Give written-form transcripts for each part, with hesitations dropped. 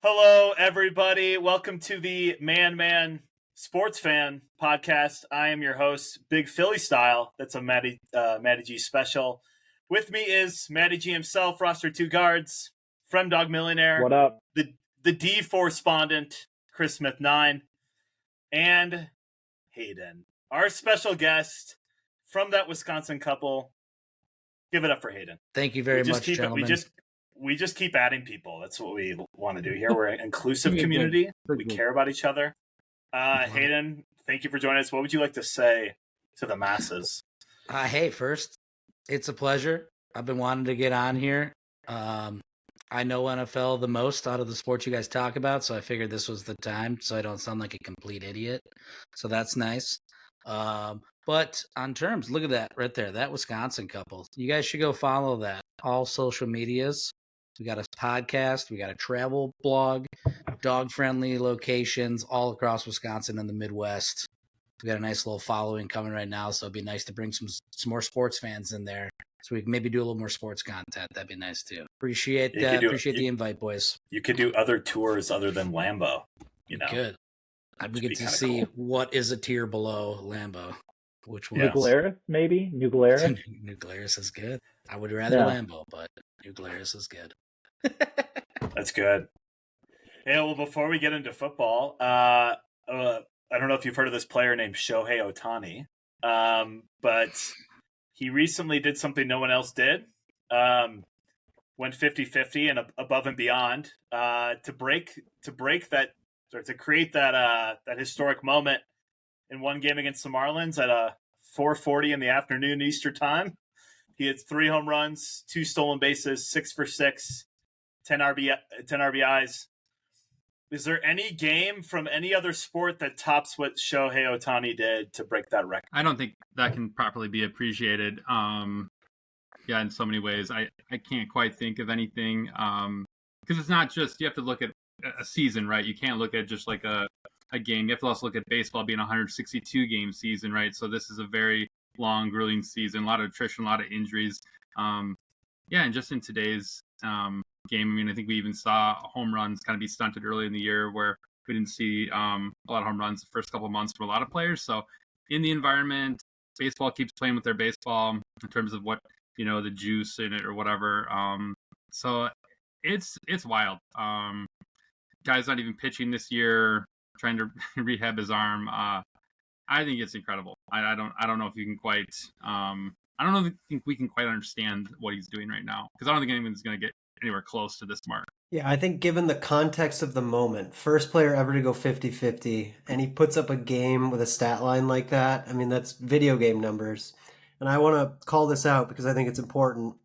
Hello, everybody. Welcome to the Man Sports Fan podcast. I am your host, Big Philly Style. That's a Matty G special. With me is Matty G himself, roster 2 guards, Fremdog Millionaire. What up? The D-Forespondent, Chris Smith 9, and Hayden, our special guest from that Wisconsin couple. Give it up for Hayden. Thank you very much, gentlemen. We just keep adding people. That's what we want to do here. We're an inclusive community. We care about each other. Hayden, thank you for joining us. What would you like to say to the masses? Hey, first, it's a pleasure. I've been wanting to get on here. I know NFL the most out of the sports you guys talk about, so I figured this was the time so I don't sound like a complete idiot. So that's nice. But on terms, look at that right there, that Wisconsin couple. You guys should go follow that. All social medias. We got a podcast. We got a travel blog, dog-friendly locations all across Wisconsin and the Midwest. We got a nice little following coming right now, so it'd be nice to bring some more sports fans in there, so we can maybe do a little more sports content. That'd be nice too. Appreciate the invite, boys. You could do other tours other than Lambeau. You know, good. We get to see what is a tier below Lambeau. Which one? New Glarus, maybe? New Glarus? New Glarus is good. I would rather Lambeau, but New Glarus is good. That's good. Yeah, well, before we get into football, I don't know if you've heard of this player named Shohei Ohtani, but he recently did something no one else did. Went 50-50 and above and beyond to break that, or to create that historic moment in one game against the Marlins at 4:40 in the afternoon Eastern time. He hits 3 home runs, 2 stolen bases, 6 for 6, 10 RBIs. Is there any game from any other sport that tops what Shohei Ohtani did to break that record? I don't think that can properly be appreciated. In so many ways. I can't quite think of anything because it's not just, you have to look at a season, right? You can't look at just like a game. You have to also look at baseball being a 162-game season, right? So this is a very long, grueling season, a lot of attrition, a lot of injuries. And just in today's game, I mean, I think we even saw home runs kind of be stunted early in the year where we didn't see a lot of home runs the first couple of months from a lot of players. So in the environment, baseball keeps playing with their baseball in terms of what, the juice in it or whatever. So it's wild. Guy's not even pitching this year, trying to rehab his arm. I think it's incredible. I don't know if you can quite. I don't think we can quite understand what he's doing right now, because I don't think anyone's going to get anywhere close to this mark. Yeah, I think given the context of the moment, first player ever to go 50-50, and he puts up a game with a stat line like that. I mean, that's video game numbers. And I want to call this out because I think it's important.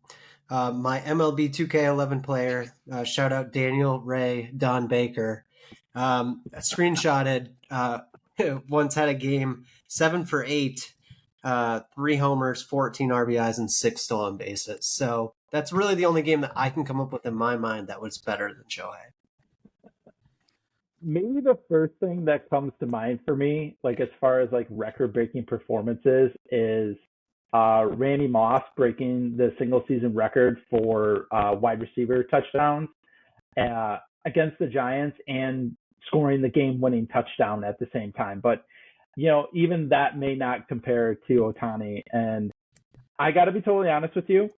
My MLB 2K11 player, shout out Daniel Ray Don Baker, screenshotted, once had a game 7 for 8, 3 homers, 14 RBIs, and 6 stolen bases. So that's really the only game that I can come up with in my mind that was better than Shohei. Maybe the first thing that comes to mind for me, like as far as like record-breaking performances, is Randy Moss breaking the single-season record for wide receiver touchdowns against the Giants and scoring the game-winning touchdown at the same time. But, even that may not compare to Ohtani. And I got to be totally honest with you.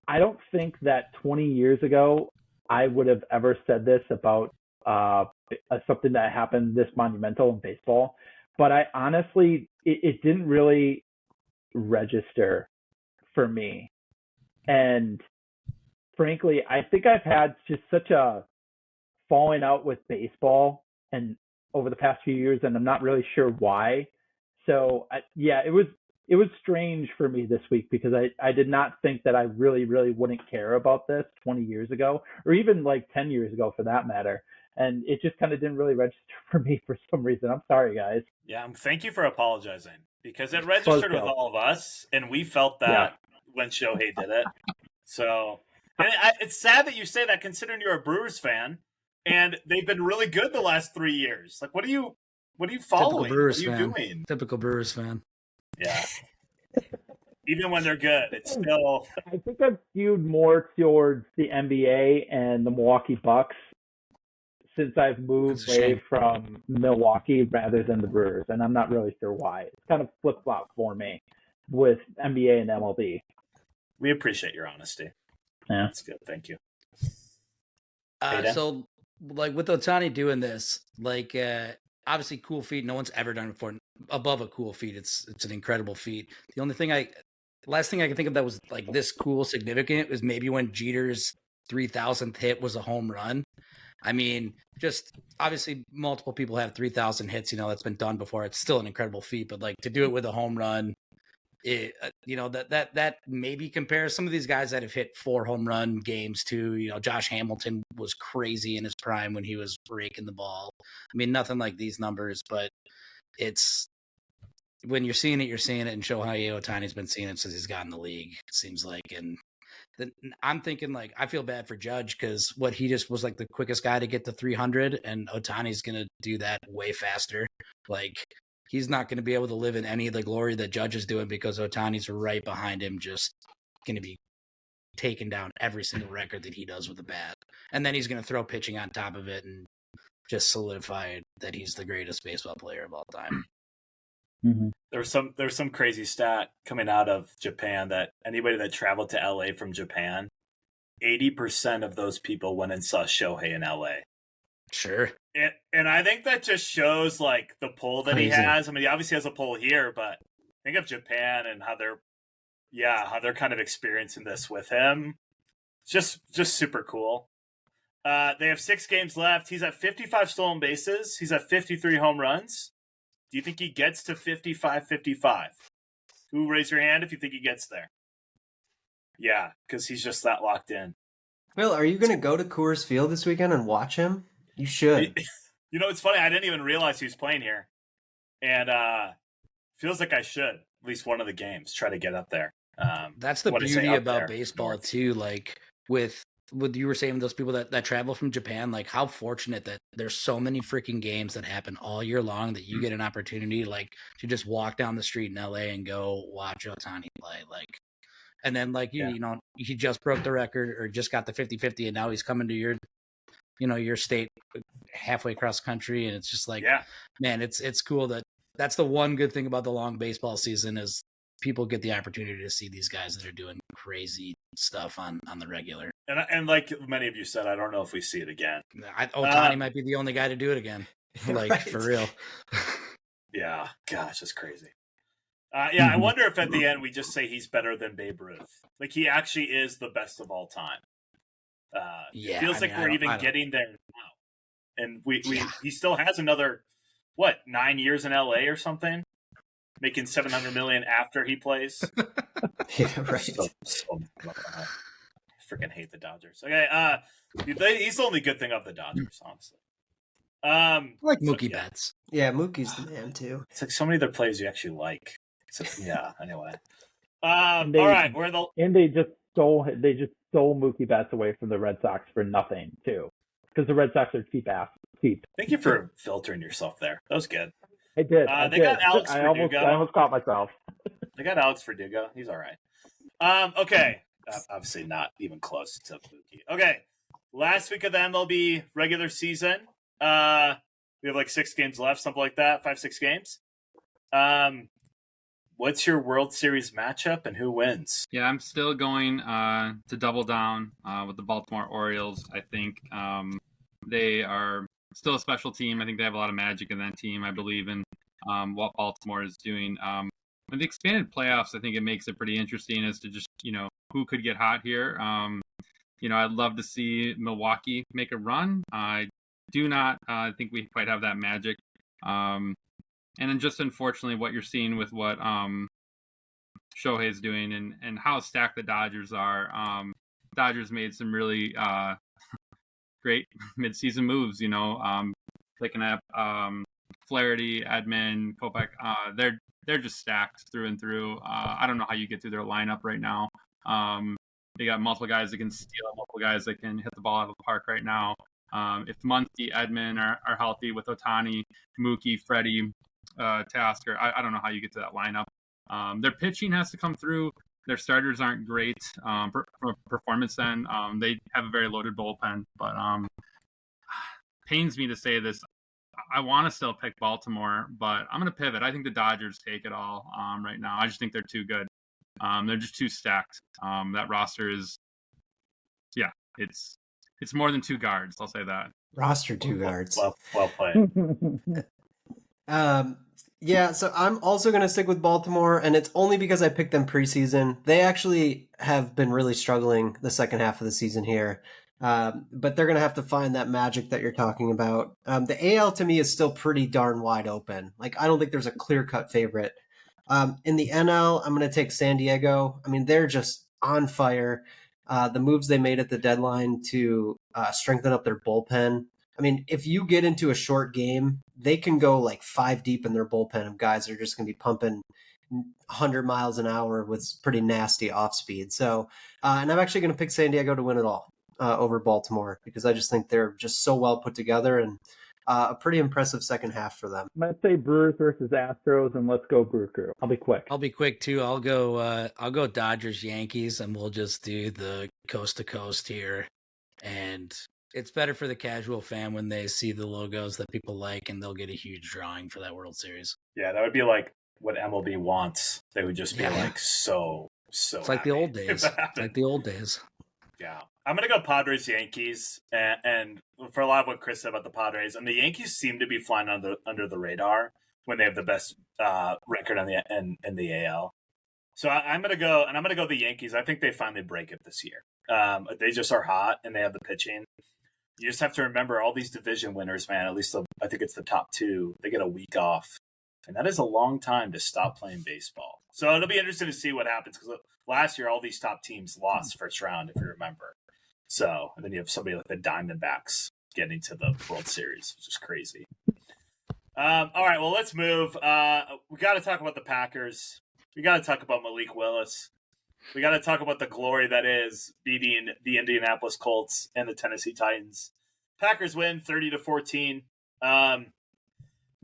I don't think that 20 years ago I would have ever said this about something that happened this monumental in baseball. But I honestly, it didn't really register for me. And frankly, I think I've had just such a falling out with baseball and over the past few years, and I'm not really sure why. So it was strange for me this week because I did not think that I really, really wouldn't care about this 20 years ago, or even like 10 years ago for that matter. And it just kind of didn't really register for me for some reason. I'm sorry, guys. Yeah, thank you for apologizing, because it registered with all of us, and we felt that when Shohei did it. So it's sad that you say that, considering you're a Brewers fan, and they've been really good the last 3 years. Like, what are you following? What are you doing? Typical Brewers fan. Yeah. Even when they're good, it's still. I think I've skewed more towards the NBA and the Milwaukee Bucks since I've moved away from Milwaukee rather than the Brewers, and I'm not really sure why. It's kind of flip-flop for me with NBA and MLB. We appreciate your honesty. Yeah. That's good. Thank you. So, like, with Ohtani doing this, like, obviously cool feat. No one's ever done it before. Above a cool feat, it's an incredible feat. The only thing last thing I can think of that was like this cool, significant was maybe when Jeter's 3,000th hit was a home run. I mean, just obviously multiple people have 3,000 hits. That's been done before. It's still an incredible feat, but like to do it with a home run, that maybe compares some of these guys that have hit 4 home run games to, Josh Hamilton was crazy in his prime when he was raking the ball. I mean, nothing like these numbers, but it's when you're seeing it, and Shohei Ohtani's been seeing it since he's gotten in the league, it seems like. And then I'm thinking, like, I feel bad for Judge because he just was like the quickest guy to get to 300, and Ohtani's going to do that way faster. Like, he's not going to be able to live in any of the glory that Judge is doing because Ohtani's right behind him, just going to be taking down every single record that he does with the bat. And then he's going to throw pitching on top of it and just solidify that he's the greatest baseball player of all time. Mm-hmm. There's some crazy stat coming out of Japan that anybody that traveled to LA from Japan, 80% of those people went and saw Shohei in LA. Sure. And I think that just shows like the pull that he has. I mean, he obviously has a pull here, but think of Japan and how they're kind of experiencing this with him. Just super cool. They have 6 games left. He's at 55 stolen bases. He's at 53 home runs. Do you think he gets to 55-55? Who raise your hand if you think he gets there? Yeah, because he's just that locked in. Phil, are you going to go to Coors Field this weekend and watch him? You should. It's funny. I didn't even realize he was playing here. And feels like I should, at least one of the games, try to get up there. That's the beauty about baseball, too. Like, with you were saying, those people that travel from Japan, like how fortunate that there's so many freaking games that happen all year long that you get an opportunity like to just walk down the street in LA and go watch Ohtani play. Like, and then like, he just broke the record or just got the 50-50 and now he's coming to your state halfway across the country. And it's just like, man, it's cool that's the one good thing about the long baseball season is people get the opportunity to see these guys that are doing crazy stuff on the regular. And like many of you said, I don't know if we see it again. Ohtani might be the only guy to do it again. Like, right. For real. Yeah. Gosh, that's crazy. I wonder if at the end we just say he's better than Babe Ruth. Like, he actually is the best of all time. It feels like we're even getting there now. And he still has another, 9 years in LA or something? Making $700 million after he plays. Yeah, right. I freaking hate the Dodgers. Okay, he's the only good thing of the Dodgers, honestly. I like Mookie Betts. Yeah, Mookie's the man too. It's like so many other players you actually like. Anyway. All right, they just stole Mookie Betts away from the Red Sox for nothing too, because the Red Sox are cheap. Thank you for filtering yourself there. That was good. I did. Got Alex Verdugo. I almost caught myself. They got Alex Verdugo. He's all right. Okay. Obviously not even close to Mookie. Okay. Last week of the MLB regular season. We have like 6 games left, something like that. 5-6 games. What's your World Series matchup and who wins? Yeah, I'm still going to double down with the Baltimore Orioles. I think they are still a special team. I think they have a lot of magic in that team. I believe in what Baltimore is doing. With the expanded playoffs, I think it makes it pretty interesting as to just, who could get hot here. I'd love to see Milwaukee make a run. I do not think we quite have that magic. And then just unfortunately what you're seeing with what Shohei's doing and how stacked the Dodgers are. Dodgers made some really great midseason moves, picking up Flaherty, Edman, Kopech. They're just stacked through and through. I don't know how you get through their lineup right now. They got multiple guys that can steal, multiple guys that can hit the ball out of the park right now. If Muncy, Edman are healthy with Ohtani, Mookie, Freddie, Tasker, I don't know how you get to that lineup. Their pitching has to come through. Their starters aren't great from a performance end. They have a very loaded bullpen, but pains me to say this. I want to still pick Baltimore, but I'm going to pivot. I think the Dodgers take it all right now. I just think they're too good. They're just too stacked. That roster is, it's more than two guards. I'll say that. Roster two guards. Well played. Yeah, so I'm also going to stick with Baltimore, and it's only because I picked them preseason. They actually have been really struggling the second half of the season here, but they're going to have to find that magic that you're talking about. The AL to me is still pretty darn wide open. Like, I don't think there's a clear-cut favorite. In the NL, I'm going to take San Diego. I mean, they're just on fire. The moves they made at the deadline to strengthen up their bullpen. I mean, if you get into a short game, they can go like 5 deep in their bullpen of guys that are just going to be pumping 100 miles an hour with pretty nasty off speed. So, and I'm actually going to pick San Diego to win it all over Baltimore because I just think they're just so well put together and a pretty impressive second half for them. I'm going to say Brewers versus Astros, and let's go Brew Crew. I'll be quick. I'll be quick too. I'll go Dodgers Yankees, and we'll just do the coast to coast here. And it's better for the casual fan when they see the logos that people like, and they'll get a huge drawing for that World Series. Yeah, that would be like what MLB wants. They would just be like so. It's like the old days. It's like the old days. Yeah, I'm gonna go Padres Yankees, and for a lot of what Chris said about the Padres, and the Yankees seem to be flying under the radar when they have the best record on in the AL. So I'm gonna go the Yankees. I think they finally break it this year. They just are hot, and they have the pitching. You just have to remember all these division winners, man. At least I think it's the top 2. They get a week off, and that is a long time to stop playing baseball. So it'll be interesting to see what happens because last year all these top teams lost first round, if you remember. So and then you have somebody like the Diamondbacks getting to the World Series, which is crazy. All right, well let's move. We got to talk about the Packers. We got to talk about Malik Willis. We got to talk about the glory that is beating the Indianapolis Colts and the Tennessee Titans. Packers win 30-14.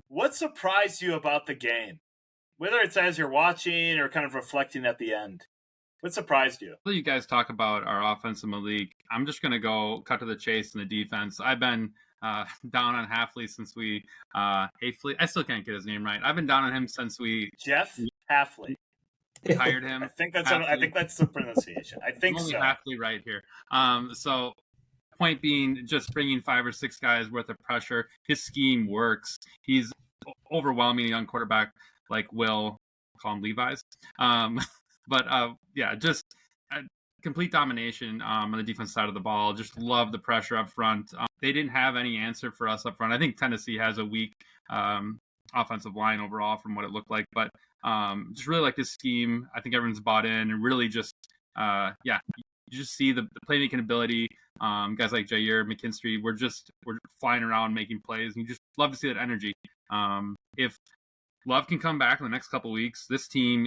What surprised you about the game? Whether it's as you're watching or kind of reflecting at the end. What surprised you? While you guys talk about our offensive Malik, I'm just going to go cut to the chase in the defense. I've been down on Hafley since we Hafley. I still can't get his name right. I've been down on him since we Jeff Hafley. Hired him. I think that's the pronunciation. I think only so. Hafley right here. So point being, just bringing 5 or 6 guys worth of pressure. His scheme works. He's overwhelming a young quarterback like Will, call him Levi's. Just complete domination on the defense side of the ball. Just love the pressure up front. They didn't have any answer for us up front. I think Tennessee has a weak offensive line overall from what it looked like, but just really like this scheme. I think everyone's bought in and really just you just see the playmaking ability. Guys like Jair McKinstry, we're flying around making plays, and you just love to see that energy. If Love can come back in the next couple of weeks, this team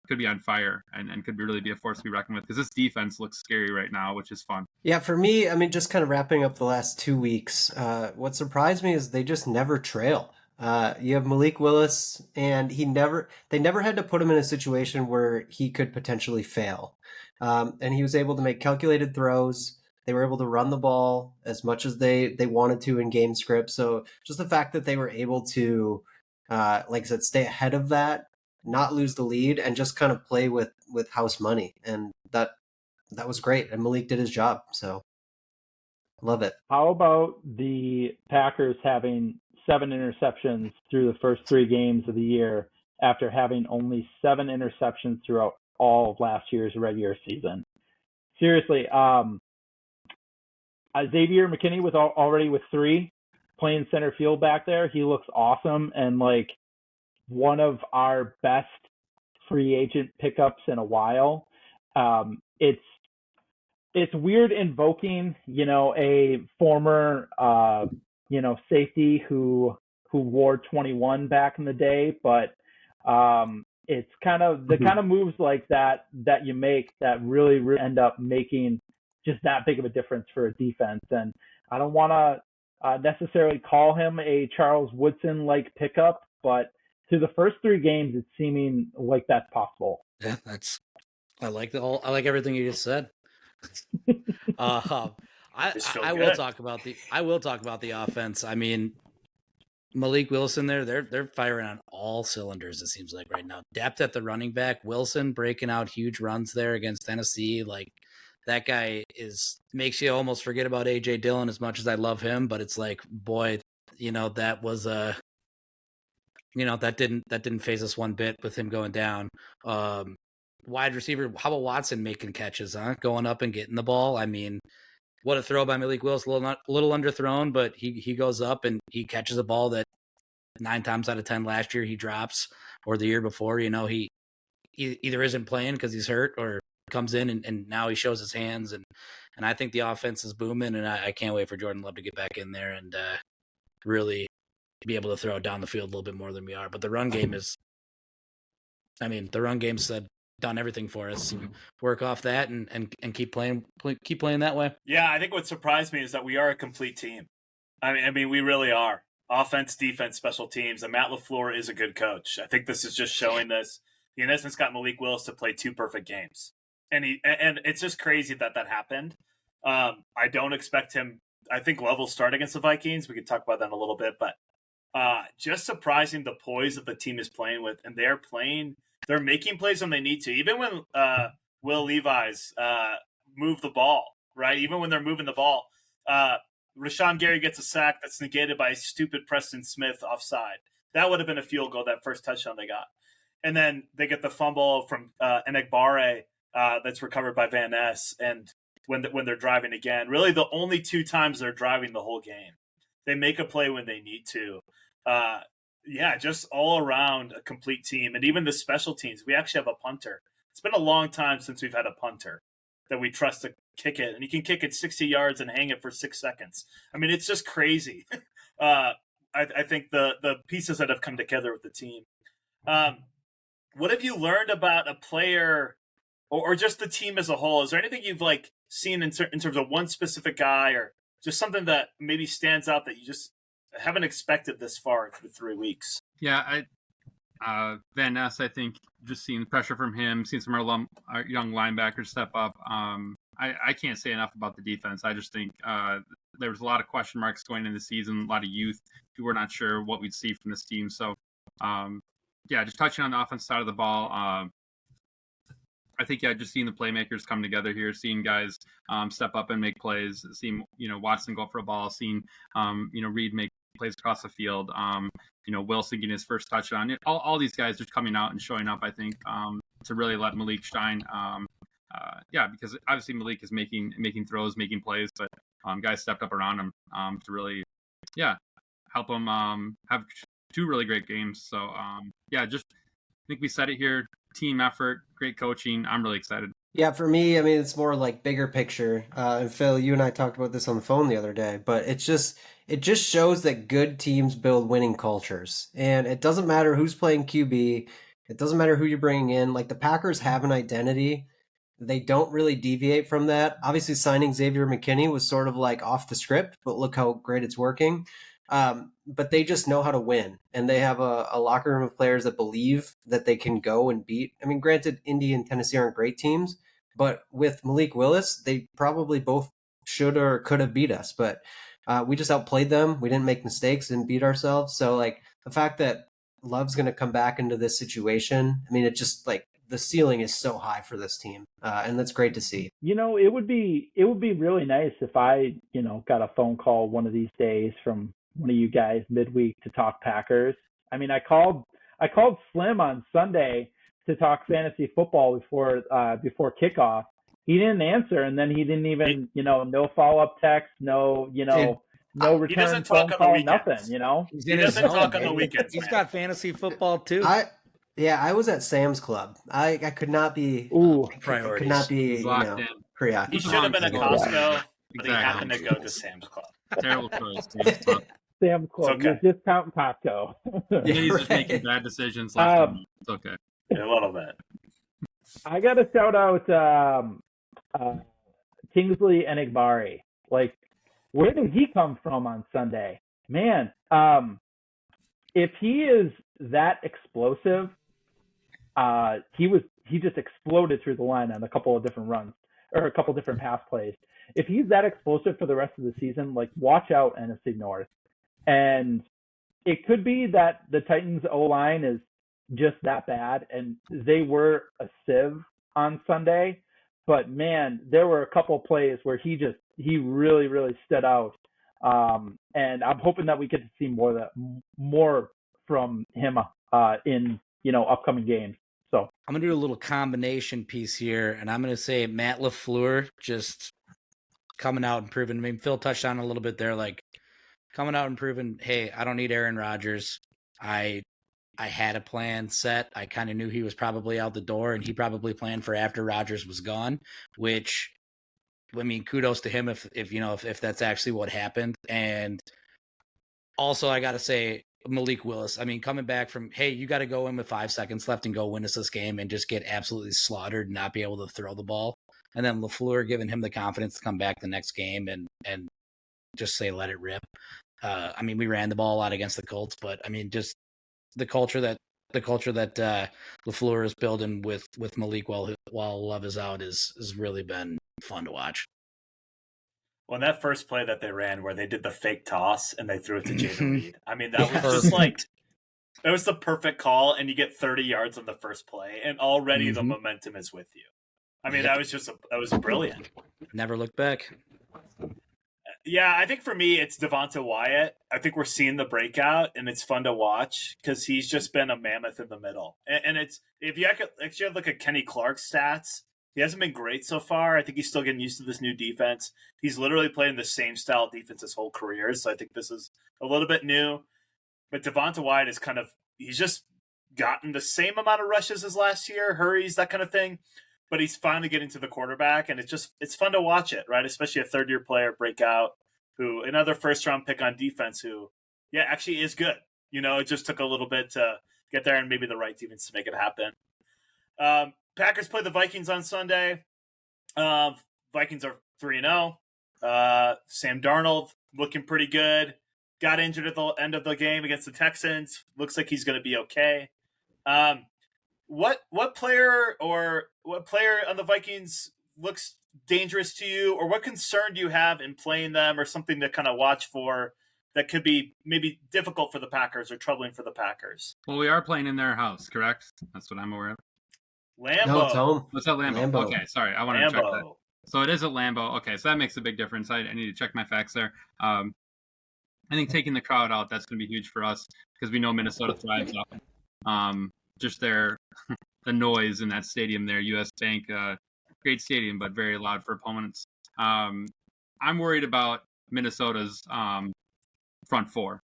could be on fire and could really be a force to be reckoned with because this defense looks scary right now, which is fun. Yeah, for me, I mean, just kind of wrapping up the last 2 weeks, what surprised me is they just never trail. You have Malik Willis, and they never had to put him in a situation where he could potentially fail. And he was able to make calculated throws. They were able to run the ball as much as they wanted to in game script. So just the fact that they were able to, like I said, stay ahead of that, not lose the lead, and just kind of play with house money. And that was great. And Malik did his job. So love it. How about the Packers having 7 interceptions through the first 3 games of the year after having only 7 interceptions throughout all of last year's regular season? Seriously, Xavier McKinney was already with 3 playing center field back there. He looks awesome and like one of our best free agent pickups in a while. It's weird invoking, a former, safety who wore 21 back in the day, but it's kind of the kind of moves like that you make that really end up making just that big of a difference for a defense. And I don't want to necessarily call him a Charles Woodson-like pickup, but through the first 3 games, it's seeming like that's possible. Yeah, I like everything you just said. I Just feel I good. will talk about the offense. I mean, Malik Wilson they're firing on all cylinders, it seems like right now. Depth at the running back, Wilson breaking out huge runs there against Tennessee. Like, that guy makes you almost forget about AJ Dillon as much as I love him, but it's like, boy, that was that didn't phase us one bit with him going down. Wide receiver, how about Watson making catches, going up and getting the ball? I mean, what a throw by Malik Wilson, a little underthrown, but he goes up and he catches a ball that 9 times out of 10 last year he drops, or the year before, he either isn't playing because he's hurt, or comes in and now he shows his hands, and I think the offense is booming, and I can't wait for Jordan Love to get back in there and really be able to throw it down the field a little bit more than we are. But the run game's done everything for us. Work off that and keep playing that way. Yeah, I think what surprised me is that we are a complete team. I mean, we really are. Offense, defense, special teams. And Matt LaFleur is a good coach. I think this is just showing this. He, in essence, got Malik Willis to play 2 perfect games. And it's just crazy that happened. I don't expect him. I think Love will start against the Vikings. We can talk about that in a little bit. But just surprising the poise that the team is playing with. And they're making plays when they need to. Even when Will Levi's move the ball, right? Even when they're moving the ball. Rashawn Gary gets a sack that's negated by stupid Preston Smith offside. That would have been a field goal, that first touchdown they got. And then they get the fumble from Enagbare that's recovered by Van Ness. And when they're driving again, really the only 2 times they're driving the whole game. They make a play when they need to. Just all around a complete team. And even the special teams, we actually have a punter. It's been a long time since we've had a punter that we trust to kick it. And you can kick it 60 yards and hang it for 6 seconds. I mean, it's just crazy. I think the pieces that have come together with the team. What have you learned about a player or just the team as a whole? Is there anything you've seen in terms of one specific guy, or just something that maybe stands out that you just haven't expected this far through 3 weeks? Yeah, Van Ness, I think, just seeing the pressure from him, seeing some of our young linebackers step up. I can't say enough about the defense. I just think there was a lot of question marks going into the season, a lot of youth who were not sure what we'd see from this team. So, just touching on the offensive side of the ball, I think, just seeing the playmakers come together here, seeing guys step up and make plays, seeing, Watson go for a ball, seeing, Reed make plays across the field, Wilson getting his first touchdown. All these guys just coming out and showing up, I think, to really let Malik shine. Because obviously Malik is making throws, making plays, but guys stepped up around him to really, help him have 2 really great games. So, just I think we said it here. Team effort, great coaching. I'm really excited. Yeah, for me, I mean, it's more like bigger picture. And Phil, you and I talked about this on the phone the other day, but it just shows that good teams build winning cultures. And it doesn't matter who's playing QB. It doesn't matter who you're bringing in. Like, the Packers have an identity. They don't really deviate from that. Obviously, signing Xavier McKinney was sort of like off the script, but look how great it's working. But they just know how to win, and they have a locker room of players that believe that they can go and beat. I mean, granted, Indy and Tennessee aren't great teams, but with Malik Willis, they probably both should or could have beat us. But we just outplayed them. We didn't make mistakes, didn't beat ourselves. So, the fact that Love's going to come back into this situation, I mean, it just the ceiling is so high for this team, and that's great to see. It would be really nice if I got a phone call one of these days from one of you guys midweek to talk Packers. I mean, I called Slim on Sunday to talk fantasy football before kickoff. He didn't answer, and then he didn't even no follow-up text, no return phone call, nothing. He doesn't talk on the weekends. He's got fantasy football too. I was at Sam's Club. I could not be priorities. Could not be preoccupied. He should have been at Costco, but he happened to go to Sam's Club. Terrible choice. Sam's Club, okay. Your discount Costco. He's just making bad decisions left and right. It's okay. Yeah, a little bit. I got to shout out Kingsley Enagbare. Where did he come from on Sunday? Man, if he is that explosive, he just exploded through the line on a couple of different runs or a couple different pass plays. if he's that explosive for the rest of the season, like watch out NFC North. And it could be that the Titans O-line is just that bad, and they were a sieve on Sunday. But man, there were a couple of plays where he really, really stood out. And I'm hoping that we get to see more from him in upcoming games. So I'm gonna do a little combination piece here, and I'm gonna say Matt LaFleur just coming out and proving. I mean, Phil touched on it a little bit there, like coming out and proving, hey, I don't need Aaron Rodgers. I had a plan set. I kind of knew he was probably out the door, and he probably planned for after Rodgers was gone, which, I mean, kudos to him if that's actually what happened. And also, I got to say, Malik Willis, I mean, coming back from, hey, you got to go in with 5 seconds left and go win us this game and just get absolutely slaughtered and not be able to throw the ball. And then LaFleur giving him the confidence to come back the next game and just say, let it rip. I mean, we ran the ball a lot against the Colts, but I mean, just the culture that LaFleur is building with Malik while Love is out has really been fun to watch. Well, in that first play that they ran where they did the fake toss and they threw it to Jaden Reed, I mean, that was just like, it was the perfect call, and you get 30 yards on the first play, and already the momentum is with you. I mean, that was brilliant. Never looked back. Yeah, I think for me, it's Devonta Wyatt. I think we're seeing the breakout, and it's fun to watch because he's just been a mammoth in the middle. And it's, if you actually have like a Kenny Clark stats, he hasn't been great so far. I think he's still getting used to this new defense. He's literally playing the same style of defense his whole career, so I think this is a little bit new. But Devonta Wyatt is he's just gotten the same amount of rushes as last year, hurries, that kind of thing. But he's finally getting to the quarterback, and it's fun to watch it, right? Especially a third-year player break out, who another first-round pick on defense who, yeah, actually is good. It just took a little bit to get there and maybe the right defense to make it happen. Packers play the Vikings on Sunday. Vikings are 3-0. Sam Darnold looking pretty good. Got injured at the end of the game against the Texans. Looks like he's going to be okay. What player on the Vikings looks dangerous to you, or what concern do you have in playing them, or something to kind of watch for that could be maybe difficult for the Packers or troubling for the Packers? Well, we are playing in their house, correct? That's what I'm aware of. Lambeau. No, it's home. What's that, Lambeau? Lambeau. Okay, sorry. I wanted to check that. So it is at Lambeau. Okay, so that makes a big difference. I need to check my facts there. I think taking the crowd out, that's going to be huge for us because we know Minnesota thrives off just the noise in that stadium there, US Bank. Great stadium, but very loud for opponents. I'm worried about Minnesota's front four.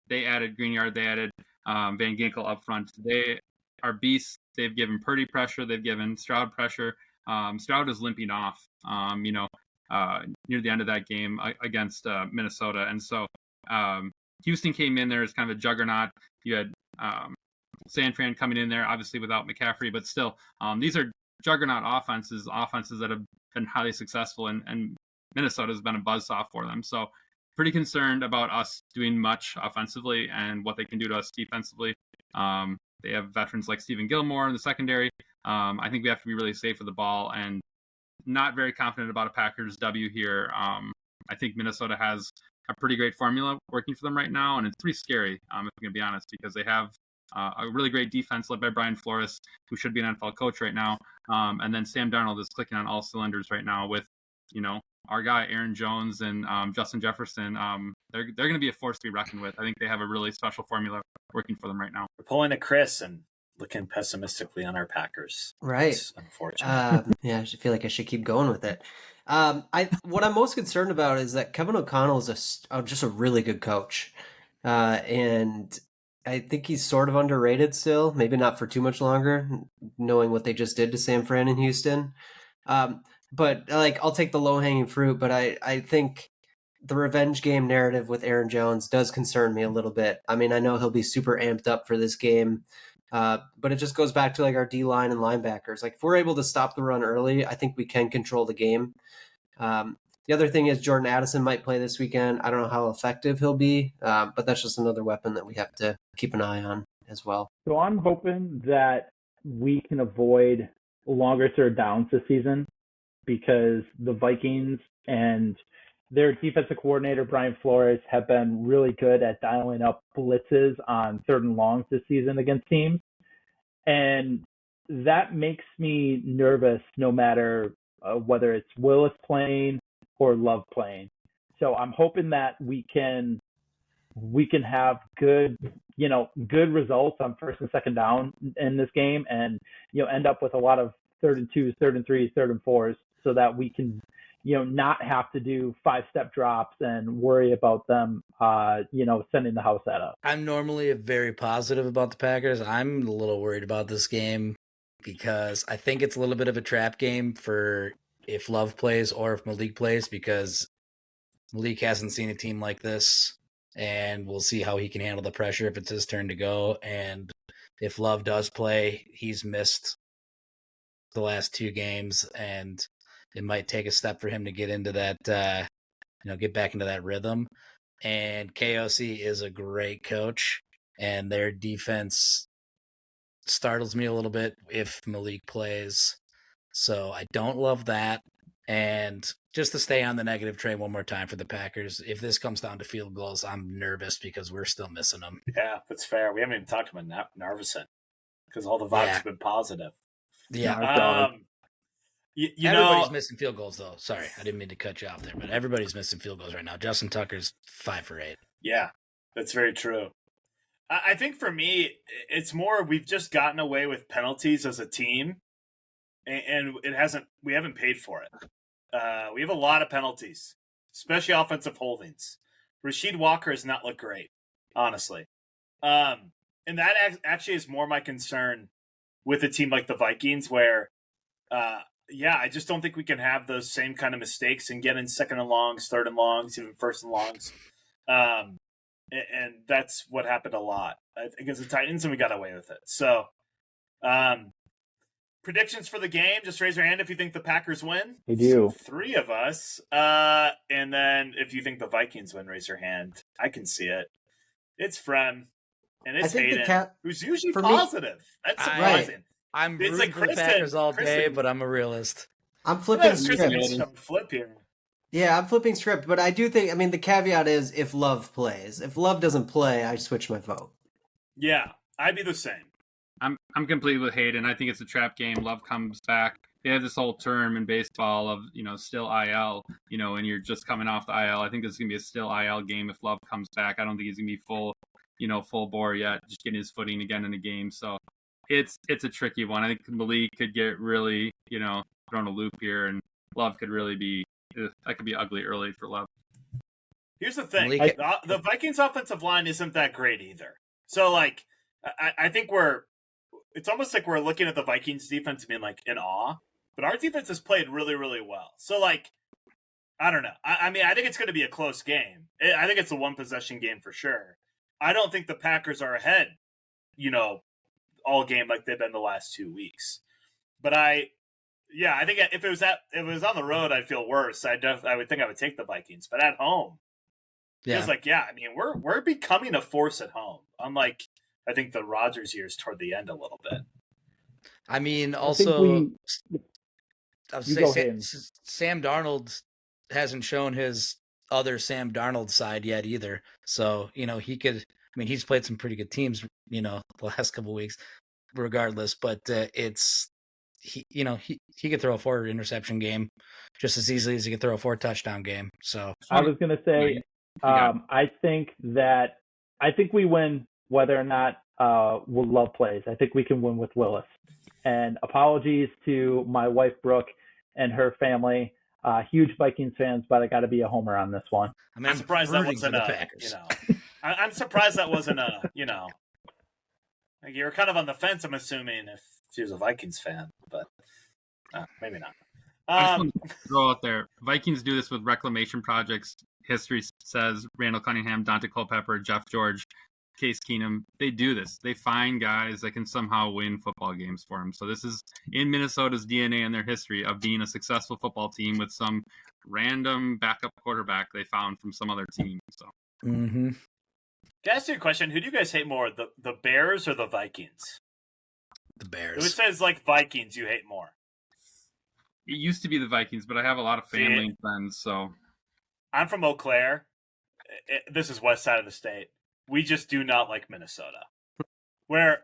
They added Greenyard. They added Van Ginkel up front. They are beasts. They've given Purdy pressure. They've given Stroud pressure. Stroud is limping off, near the end of that game against Minnesota. And so Houston came in there as kind of a juggernaut. You had San Fran coming in there, obviously without McCaffrey, but still, these are juggernaut offenses that have been highly successful, and Minnesota has been a buzzsaw for them. So pretty concerned about us doing much offensively and what they can do to us defensively. They have veterans like Stephen Gilmore in the secondary. I think we have to be really safe with the ball, and not very confident about a Packers W here. I think Minnesota has a pretty great formula working for them right now, and it's pretty scary, if I'm going to be honest, because they have a really great defense led by Brian Flores, who should be an NFL coach right now. And then Sam Darnold is clicking on all cylinders right now with, our guy Aaron Jones and Justin Jefferson. They're going to be a force to be reckoned with. I think they have a really special formula working for them right now. We're pulling a Chris and looking pessimistically on our Packers. Right. It's unfortunate. Yeah, I feel like I should keep going with it. What I'm most concerned about is that Kevin O'Connell is just a really good coach. And I think he's sort of underrated still, maybe not for too much longer, knowing what they just did to San Fran in Houston. But I'll take the low-hanging fruit, but I think the revenge game narrative with Aaron Jones does concern me a little bit. I mean, I know he'll be super amped up for this game, but it just goes back to our D-line and linebackers. If we're able to stop the run early, I think we can control the game. The other thing is Jordan Addison might play this weekend. I don't know how effective he'll be, but that's just another weapon that we have to keep an eye on as well. So I'm hoping that we can avoid longer third downs this season. because the Vikings and their defensive coordinator, Brian Flores, have been really good at dialing up blitzes on third and longs this season against teams. And that makes me nervous no matter whether it's Willis playing or Love playing. So I'm hoping that we can have good results on first and second down in this game, and end up with a lot of 3rd and 2s, 3rd and 3s, 3rd and 4s, so that we can not have to do 5-step drops and worry about them sending the house at us. I'm normally very positive about the Packers. I'm a little worried about this game because I think it's a little bit of a trap game for if Love plays or if Malik plays, because Malik hasn't seen a team like this, and we'll see how he can handle the pressure if it's his turn to go. And if Love does play, he's missed the last 2 games, and it might take a step for him to get into that, get back into that rhythm. And KOC is a great coach, and their defense startles me a little bit if Malik plays. So I don't love that. And just to stay on the negative train one more time for the Packers, if this comes down to field goals, I'm nervous because we're still missing them. Yeah, that's fair. We haven't even talked about Narvison because all the vibes have been positive. Yeah. You everybody's missing field goals, though. Sorry, I didn't mean to cut you off there, but everybody's missing field goals right now. Justin Tucker's 5 for 8. Yeah, that's very true. I think for me, it's more we've just gotten away with penalties as a team, and we haven't paid for it. We have a lot of penalties, especially offensive holdings. Rasheed Walker has not looked great, honestly. And that actually is more my concern with a team like the Vikings, where, I just don't think we can have those same kind of mistakes and get in 2nd and longs, 3rd and longs, even 1st and longs. And that's what happened a lot against the Titans, and we got away with it. So, predictions for the game, just raise your hand if you think the Packers win. I do. 3 of us. And then if you think the Vikings win, raise your hand. I can see it. It's Frem, and it's Hayden, who's usually positive. That's surprising. I'm rooting for the Packers all day, but I'm a realist. I'm flipping script. Flip here. Yeah, I'm flipping script, but I do think, the caveat is if Love plays. If Love doesn't play, I switch my vote. Yeah, I'd be the same. I'm completely with Hayden. I think it's a trap game. Love comes back. They have this whole term in baseball of, still IL, and you're just coming off the IL. I think this is going to be a still IL game if Love comes back. I don't think he's going to be full bore yet, just getting his footing again in the game. So it's a tricky one. I think Malik could get really, thrown a loop here, and Love could really be, that could be ugly early for Love. Here's the thing. The Vikings offensive line isn't that great either. So, I think it's almost like we're looking at the Vikings defense and being in awe, but our defense has played really, really well. So I don't know. I think it's going to be a close game. I think it's a 1-possession game for sure. I don't think the Packers are ahead, all game like they've been the last 2 weeks. But I think if it was on the road, I'd feel worse. I would think I would take the Vikings, but at home, feels we're becoming a force at home. Unlike, I think, the Rodgers years toward the end a little bit. I would say Sam Darnold hasn't shown his other Sam Darnold side yet either. So, he could, he's played some pretty good teams, the last couple of weeks regardless, but he could throw a 4 interception game just as easily as he could throw a 4 touchdown game. So I was going to say, I think we win whether or not Love plays. I think we can win with Willis. And apologies to my wife, Brooke, and her family. Huge Vikings fans, but I got to be a homer on this one. I'm surprised that wasn't I'm surprised that wasn't you were kind of on the fence, I'm assuming, if she was a Vikings fan, but maybe not. I just want to throw out there, Vikings do this with reclamation projects. History says Randall Cunningham, Dante Culpepper, Jeff George, Case Keenum. They do this. They find guys that can somehow win football games for them. So this is in Minnesota's DNA and their history of being a successful football team with some random backup quarterback they found from some other team. So. Mm-hmm. Can I ask you a question? Who do you guys hate more, the Bears or the Vikings? The Bears. Who says Vikings you hate more? it used to be the Vikings, but I have a lot of family and friends, so. I'm from Eau Claire. This is west side of the state. We just do not like Minnesota. Where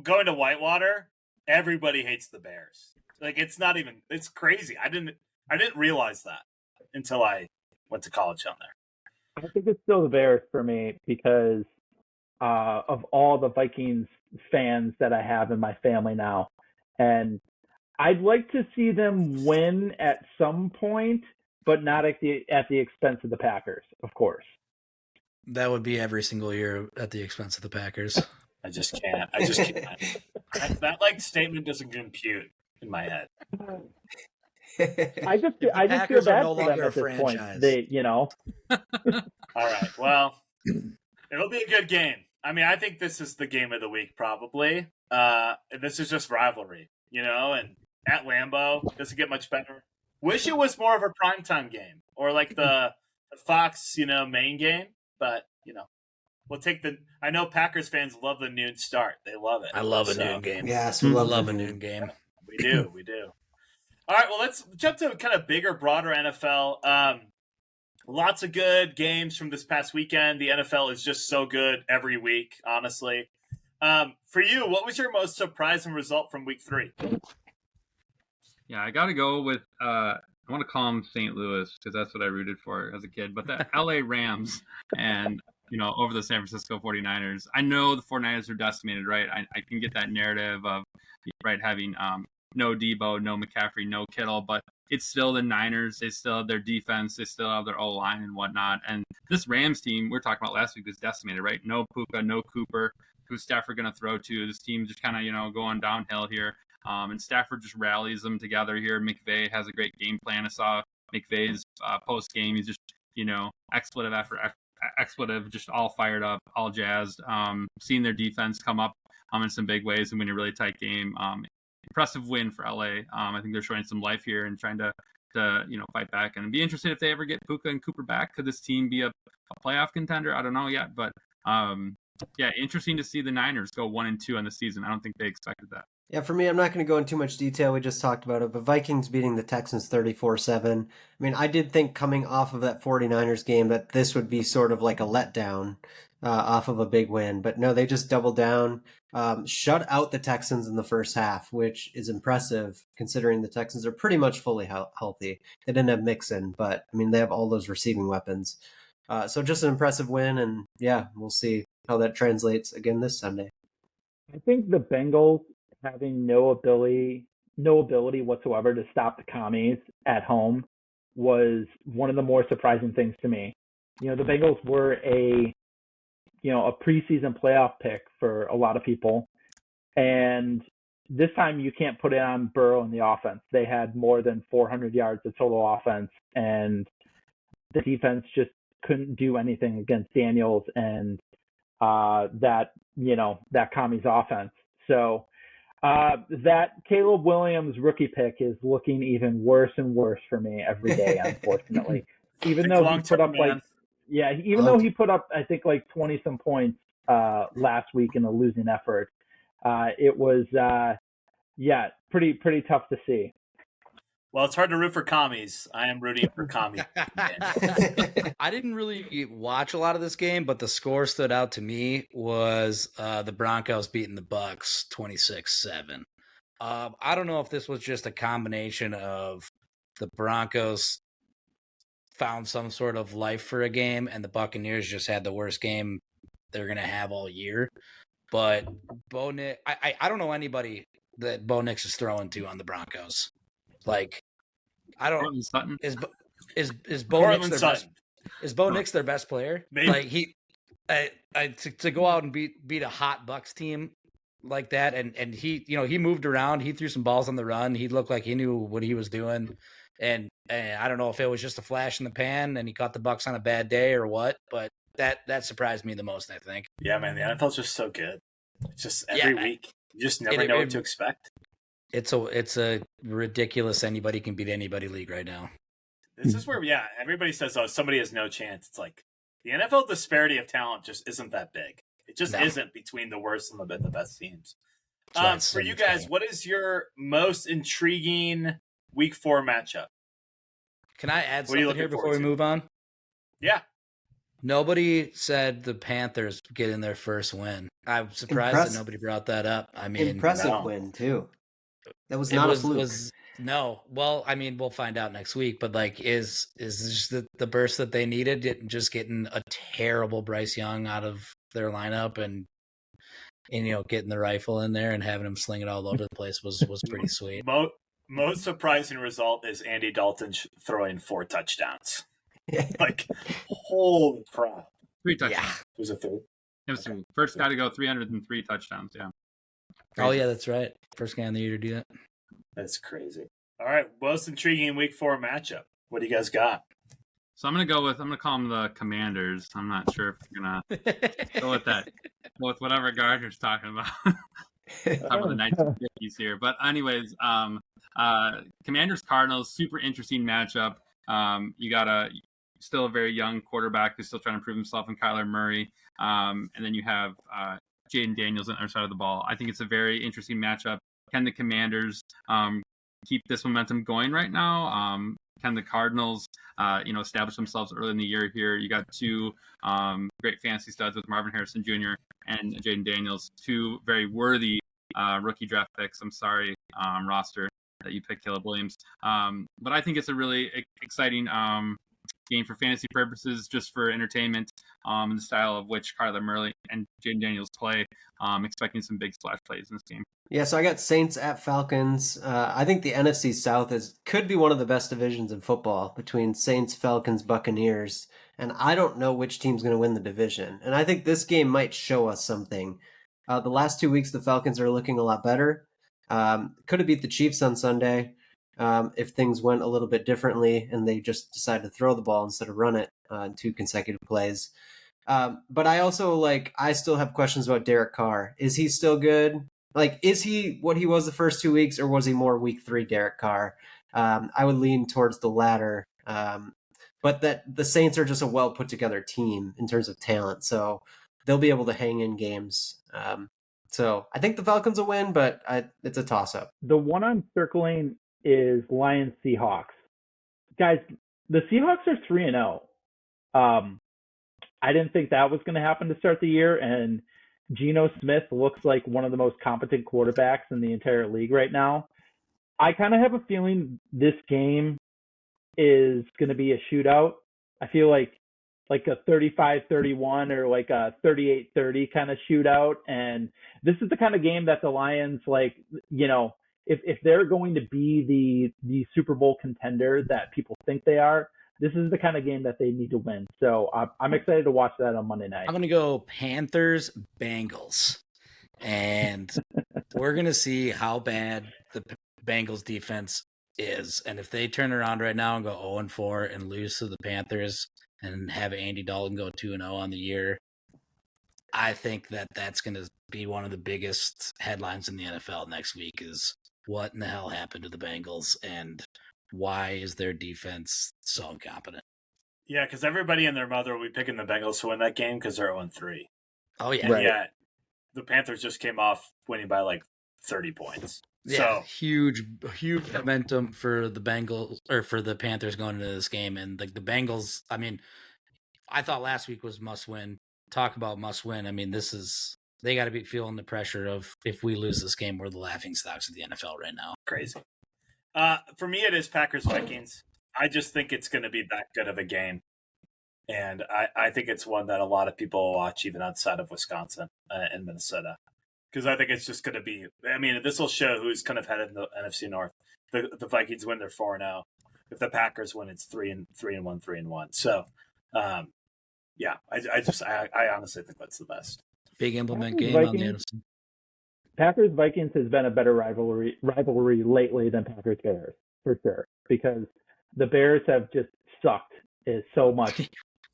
going to Whitewater, everybody hates the Bears. Like it's crazy. I didn't realize that until I went to college down there. I think it's still the Bears for me because of all the Vikings fans that I have in my family now. And I'd like to see them win at some point, but not at the expense of the Packers, of course. That would be every single year at the expense of the Packers. I just can't. That like statement doesn't compute in my head. I just feel bad for them at this point. They, All right. Well, it'll be a good game. I mean, I think this is the game of the week, probably. This is just rivalry, and at Lambeau, doesn't get much better. Wish it was more of a primetime game or like the Fox, main game, but, we'll take I know Packers fans love the noon start. They love it. I love a noon game. Yes, we love a noon game. We do. All right, well, let's jump to kind of bigger, broader NFL. Lots of good games from this past weekend. The NFL is just so good every week, honestly. For you, what was your most surprising result from week 3? Yeah, I got to go with, I want to call them St. Louis because that's what I rooted for as a kid, but the LA Rams and, over the San Francisco 49ers. I know the 49ers are decimated, right? I can get that narrative of, right, having no Debo, no McCaffrey, no Kittle, but it's still the Niners. They still have their defense. They still have their O-line and whatnot. And this Rams team we were talking about last week was decimated, right? No Puka, no Cooper. Who's Stafford going to throw to? This team just kind of, going downhill here. And Stafford just rallies them together here. McVay has a great game plan. I saw McVay's post-game. He's just, expletive after expletive, just all fired up, all jazzed. Seeing their defense come up in some big ways and win a really tight game. Impressive win for LA. I think they're showing some life here and trying to fight back. And be interested if they ever get Puka and Cooper back. Could this team be a playoff contender? I don't know yet, but yeah, interesting to see the Niners go 1-2 on the season. I don't think they expected that. Yeah, for me, I'm not going to go into too much detail. We just talked about it, but Vikings beating the Texans 34-7. I mean, I did think coming off of that 49ers game that this would be sort of like a letdown off of a big win. But no, they just doubled down, shut out the Texans in the first half, which is impressive considering the Texans are pretty much fully healthy. They didn't have Mixon, but, I mean, they have all those receiving weapons. So just an impressive win, and yeah, we'll see how that translates again this Sunday. I think the Bengals having no ability whatsoever to stop the Commies at home was one of the more surprising things to me. The Bengals were a preseason playoff pick for a lot of people, and this time you can't put it on Burrow in the offense. They had more than 400 yards of total offense, and the defense just couldn't do anything against Daniels and that Commies offense. So that Caleb Williams rookie pick is looking even worse and worse for me every day, unfortunately. Even though he put up though he put up I think like 20 some points last week in a losing effort, it was pretty tough to see. Well, it's hard to root for Commies. I am rooting for Commies. I didn't really watch a lot of this game, but the score stood out to me was the Broncos beating the Bucs 26-7. I don't know if this was just a combination of the Broncos found some sort of life for a game and the Buccaneers just had the worst game they're going to have all year. But Bo Nix, I don't know anybody that Bo Nix is throwing to on the Broncos. Like, I don't. Is Bo Nix their best? Is Bo Nix their best player? Maybe. Like to go out and beat a hot Bucs team like that, and he he moved around, he threw some balls on the run, he looked like he knew what he was doing, and I don't know if it was just a flash in the pan and he caught the Bucs on a bad day or what, but that surprised me the most, I think. Yeah, man, the NFL's just so good. It's just every week, you just never know what to expect. It's a ridiculous anybody can beat anybody league right now. This is where, everybody says, oh, somebody has no chance. It's like the NFL disparity of talent just isn't that big. It just isn't between the worst and the best teams. For you guys, what is your most intriguing Week 4 matchup. Can I add What are you something here looking before we forward to? move on? Yeah. Nobody said the Panthers getting their first win. I'm surprised that nobody brought that up. I mean, Impressive no. win too. That was it not was, a fluke. was no. Well, I mean, we'll find out next week. But like, is just the burst that they needed? Just getting a terrible Bryce Young out of their lineup and getting the rifle in there and having him sling it all over the place was pretty sweet. Most surprising result is Andy Dalton throwing 4 touchdowns. Like, holy crap! 3 touchdowns. Yeah. Was it 3? It was 3. First guy to go 303 touchdowns. Yeah. Oh yeah, that's right. First guy in the year to do that. That's crazy. All right, most intriguing Week 4 matchup. What do you guys got? So I'm gonna call them the Commanders. I'm not sure if you're gonna go with that. Go with whatever Gardner's talking about. Talking about the 1950s here. But anyways, Commanders Cardinals, super interesting matchup. You got still a very young quarterback who's still trying to prove himself in Kyler Murray. And then you have Jaden Daniels on the other side of the ball. I think it's a very interesting matchup. Can the Commanders keep this momentum going right now? Can the Cardinals, establish themselves early in the year here? You got 2 great fantasy studs with Marvin Harrison Jr. and Jaden Daniels, 2 very worthy rookie draft picks. I'm sorry, roster that you picked Caleb Williams. But I think it's a really exciting game for fantasy purposes, just for entertainment, in the style of which Kyler Murray and Jaden Daniels play. Expecting some big splash plays in this game. Yeah, so I got Saints at Falcons. I think the NFC South could be one of the best divisions in football between Saints, Falcons, Buccaneers, and I don't know which team's going to win the division. And I think this game might show us something. The last 2 weeks, the Falcons are looking a lot better. Could have beat the Chiefs on Sunday if things went a little bit differently and they just decided to throw the ball instead of run it in 2 consecutive plays. But I also I still have questions about Derek Carr. Is he still good? Is he what he was the first 2 weeks, or was he more week 3 Derek Carr? I would lean towards the latter. But that the Saints are just a well put together team in terms of talent, so they'll be able to hang in games. So I think the Falcons will win, but it's a toss up. The one I'm circling is Lions Seahawks. Guys, the Seahawks are 3-0. I didn't think that was going to happen to start the year, and Geno Smith looks like one of the most competent quarterbacks in the entire league right now. I kind of have a feeling this game is going to be a shootout. I feel like a 35-31 or like a 38-30 kind of shootout. And this is the kind of game that the Lions, if they're going to be the Super Bowl contender that people think they are, this is the kind of game that they need to win. So I'm excited to watch that on Monday night. I'm going to go Panthers, Bengals. And we're going to see how bad the Bengals defense is. And if they turn around right now and go 0-4 and lose to the Panthers and have Andy Dalton go 2-0 on the year, I think that's going to be one of the biggest headlines in the NFL next week is what in the hell happened to the Bengals and why is their defense so incompetent? Yeah, because everybody and their mother will be picking the Bengals to win that game because they're 0-3. Oh, yeah. Right. Yeah, the Panthers just came off winning by 30 points. Yeah, So huge momentum for the Bengals or for the Panthers going into this game. And the Bengals, I mean, I thought last week was must win. Talk about must win. I mean, they got to be feeling the pressure of if we lose this game, we're the laughing stocks of the NFL right now. crazy. For me, it is Packers-Vikings. I just think it's going to be that good of a game. And I think it's one that a lot of people will watch even outside of Wisconsin and Minnesota. Because I think it's just going to be – I mean, this will show who's kind of headed in the NFC North. The Vikings win, they're 4-0. If the Packers win, it's 3-1, 3-1. So, yeah, I honestly think that's the best. Big implement Packers, game on the Vikings. NFC. Packers-Vikings has been a better rivalry lately than Packers-Bears, for sure, because the Bears have just sucked so much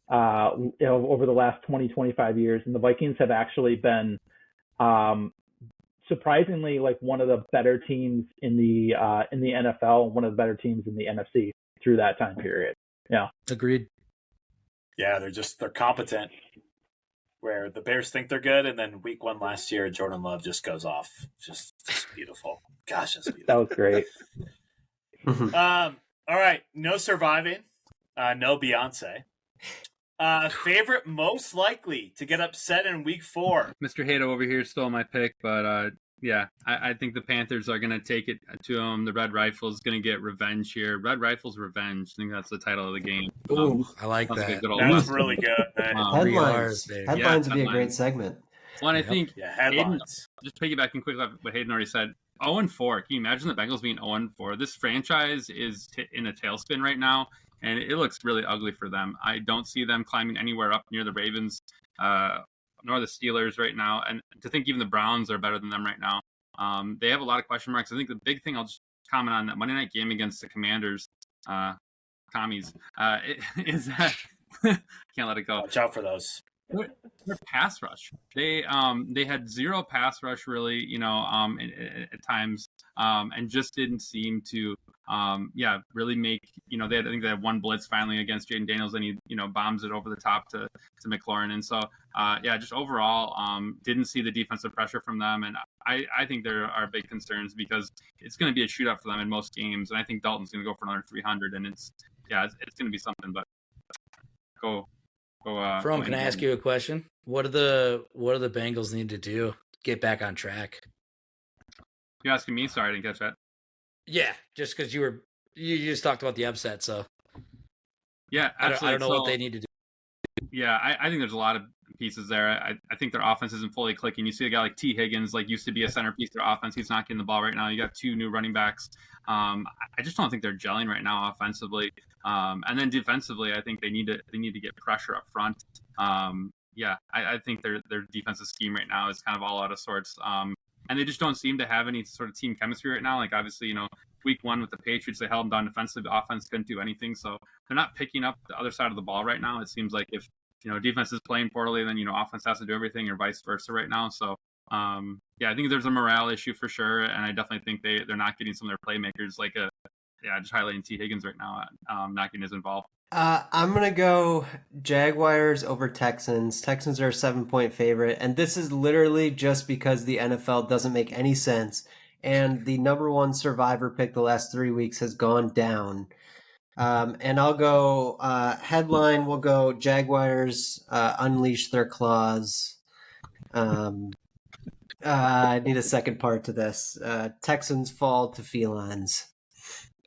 over the last 20, 25 years, and the Vikings have actually been surprisingly one of the better teams in the NFL, one of the better teams in the NFC through that time period. Yeah. Agreed. Yeah, they're competent. Where the Bears think they're good, and then week 1 last year, Jordan Love just goes off. Just beautiful. Gosh, that's beautiful. That was great. Mhm. All right. No surviving. No Beyonce. Favorite most likely to get upset in week 4. Mr. Hato over here stole my pick, but yeah, I think the Panthers are going to take it to them. The Red Rifles going to get revenge here. Red Rifles Revenge. I think that's the title of the game. Ooh, I like Sounds like a that. good old That's Western. really good. Man. 3 R's Headlines. there. Headlines would be a great headlines. segment. Well, and I Yep. think Yeah, Hayden, headlines. just piggybacking quickly off what Hayden already said, 0-4. Can you imagine the Bengals being 0-4? This franchise is in a tailspin right now, and it looks really ugly for them. I don't see them climbing anywhere up near the Ravens, nor the Steelers right now. And to think even the Browns are better than them right now. They have a lot of question marks. I think the big thing I'll just comment on that Monday night game against the Commanders, commies, is that can't let it go. Watch out for those. Their pass rush. They had zero pass rush really, at times, and just didn't seem to really make, I think they had one blitz finally against Jaden Daniels, and he bombs it over the top to McLaurin, and so just overall didn't see the defensive pressure from them, and I think there are big concerns because it's going to be a shootout for them in most games, and I think Dalton's going to go for another 300, and it's going to be something, but go. From, can I ask you a question? What do the Bengals need to do to get back on track? You asking me? Sorry, I didn't catch that. Yeah, just because you just talked about the upset, so yeah, absolutely. I don't know what they need to do. Yeah, I think there's a lot of pieces there. I think their offense isn't fully clicking. You see a guy like T. Higgins, used to be a centerpiece of their offense. He's not getting the ball right now. You got 2 new running backs. I just don't think they're gelling right now offensively. And then defensively, I think they need to get pressure up front. I think their defensive scheme right now is kind of all out of sorts. And they just don't seem to have any sort of team chemistry right now. Obviously, week 1 with the Patriots, they held them down defensively. The offense couldn't do anything. So they're not picking up the other side of the ball right now. It seems like if, defense is playing poorly, then, offense has to do everything, or vice versa right now. So, I think there's a morale issue for sure. And I definitely think they're not getting some of their playmakers, just highlighting T. Higgins right now, not getting as involved. I'm going to go Jaguars over Texans. Texans are a 7-point favorite. And this is literally just because the NFL doesn't make any sense. And the number 1 survivor pick the last 3 weeks has gone down. And I'll go headline. We'll go Jaguars unleash their claws. I need a second part to this. Texans fall to felines.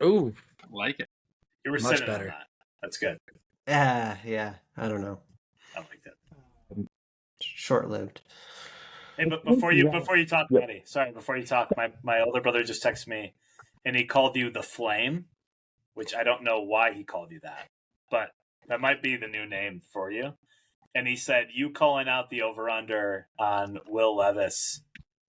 Ooh, Like it. You were much sitting better. on that. That's good. Yeah. I don't know. I like that. Short-lived. Hey, but before you talk, Yep. Eddie, sorry, before you talk, my older brother just texted me, and he called you the Flame, which I don't know why he called you that, but that might be the new name for you. And he said you calling out the over/under on Will Levis,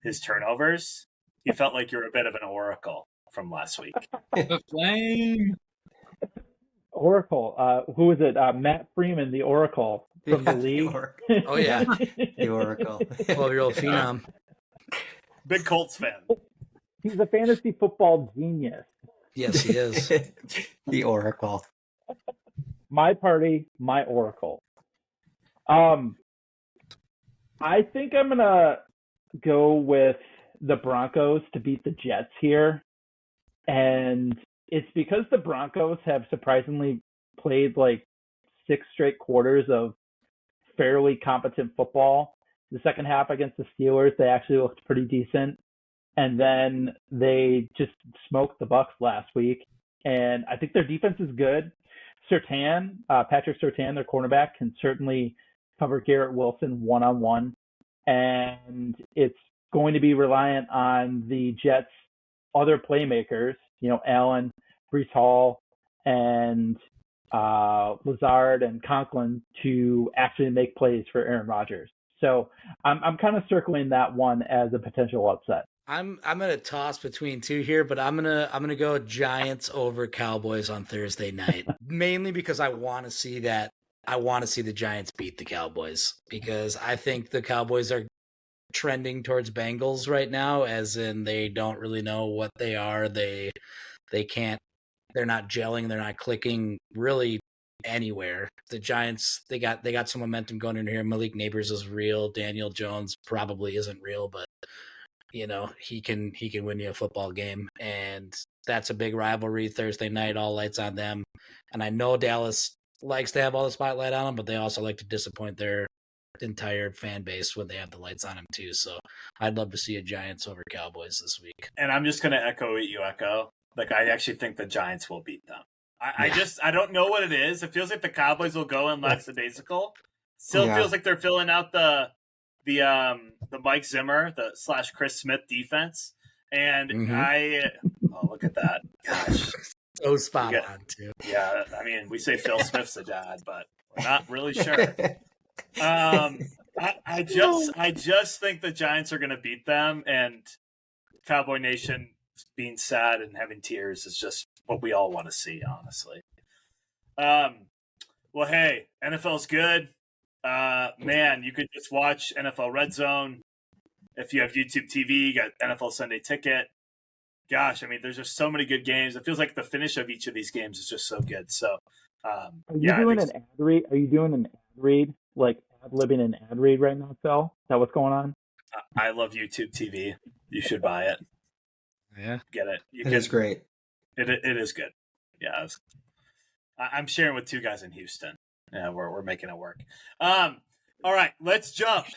his turnovers, he felt like you're a bit of an oracle from last week. The Flame. Oracle. Who is it? Matt Freeman, the Oracle from the league. Oh, yeah. The Oracle. 12-year-old phenom. Big Colts fan. He's a fantasy football genius. Yes, he is. The Oracle. My party, my Oracle. I think I'm gonna go with the Broncos to beat the Jets here, and it's because the Broncos have surprisingly played 6 straight quarters of fairly competent football. The second half against the Steelers, they actually looked pretty decent, and then they just smoked the Bucs last week. And I think their defense is good. Patrick Surtain, their cornerback, can certainly cover Garrett Wilson one-on-one. And it's going to be reliant on the Jets' other playmakers, Allen, Breece Hall, and Lazard and Conklin to actually make plays for Aaron Rodgers. So I'm kind of circling that one as a potential upset. I'm gonna toss between 2 here, but I'm gonna go Giants over Cowboys on Thursday night. Mainly because I want to see that. I want to see the Giants beat the Cowboys because I think the Cowboys are trending towards Bengals right now, as in they don't really know what they are. They can't. They're not gelling. They're not clicking really anywhere. The Giants, they got some momentum going in here. Malik Neighbors is real. Daniel Jones probably isn't real, but he can win you a football game, and that's a big rivalry Thursday night. All lights on them, and I know Dallas likes to have all the spotlight on them, but they also like to disappoint their entire fan base when they have the lights on them too. So I'd love to see a Giants over Cowboys this week. And I'm just going to echo what you echo. Like, I actually think the Giants will beat them. I don't know what it is. It feels like the Cowboys will go in lackadaisical. Still feels like they're filling out the Mike Zimmer, the / Chris Smith defense. And look at that. Gosh. So spot on too. Yeah. I mean, we say Phil Smith's the dad, but we're not really sure. I just think the Giants are going to beat them, and Cowboy Nation being sad and having tears is just what we all want to see, honestly. Well, hey, NFL's good. Man, you could just watch NFL Red Zone. If you have YouTube TV, you got NFL Sunday Ticket. Gosh, I mean, there's just so many good games. It feels like the finish of each of these games is just so good. So, are you doing an ad read? Are you doing an ad read, like ad-libbing an ad read right now, Phil? Is that what's going on? I love YouTube TV. You should buy it. Yeah, get it. It is great. It is good. Yeah, I'm sharing with two guys in Houston. Yeah, we're making it work. All right, let's jump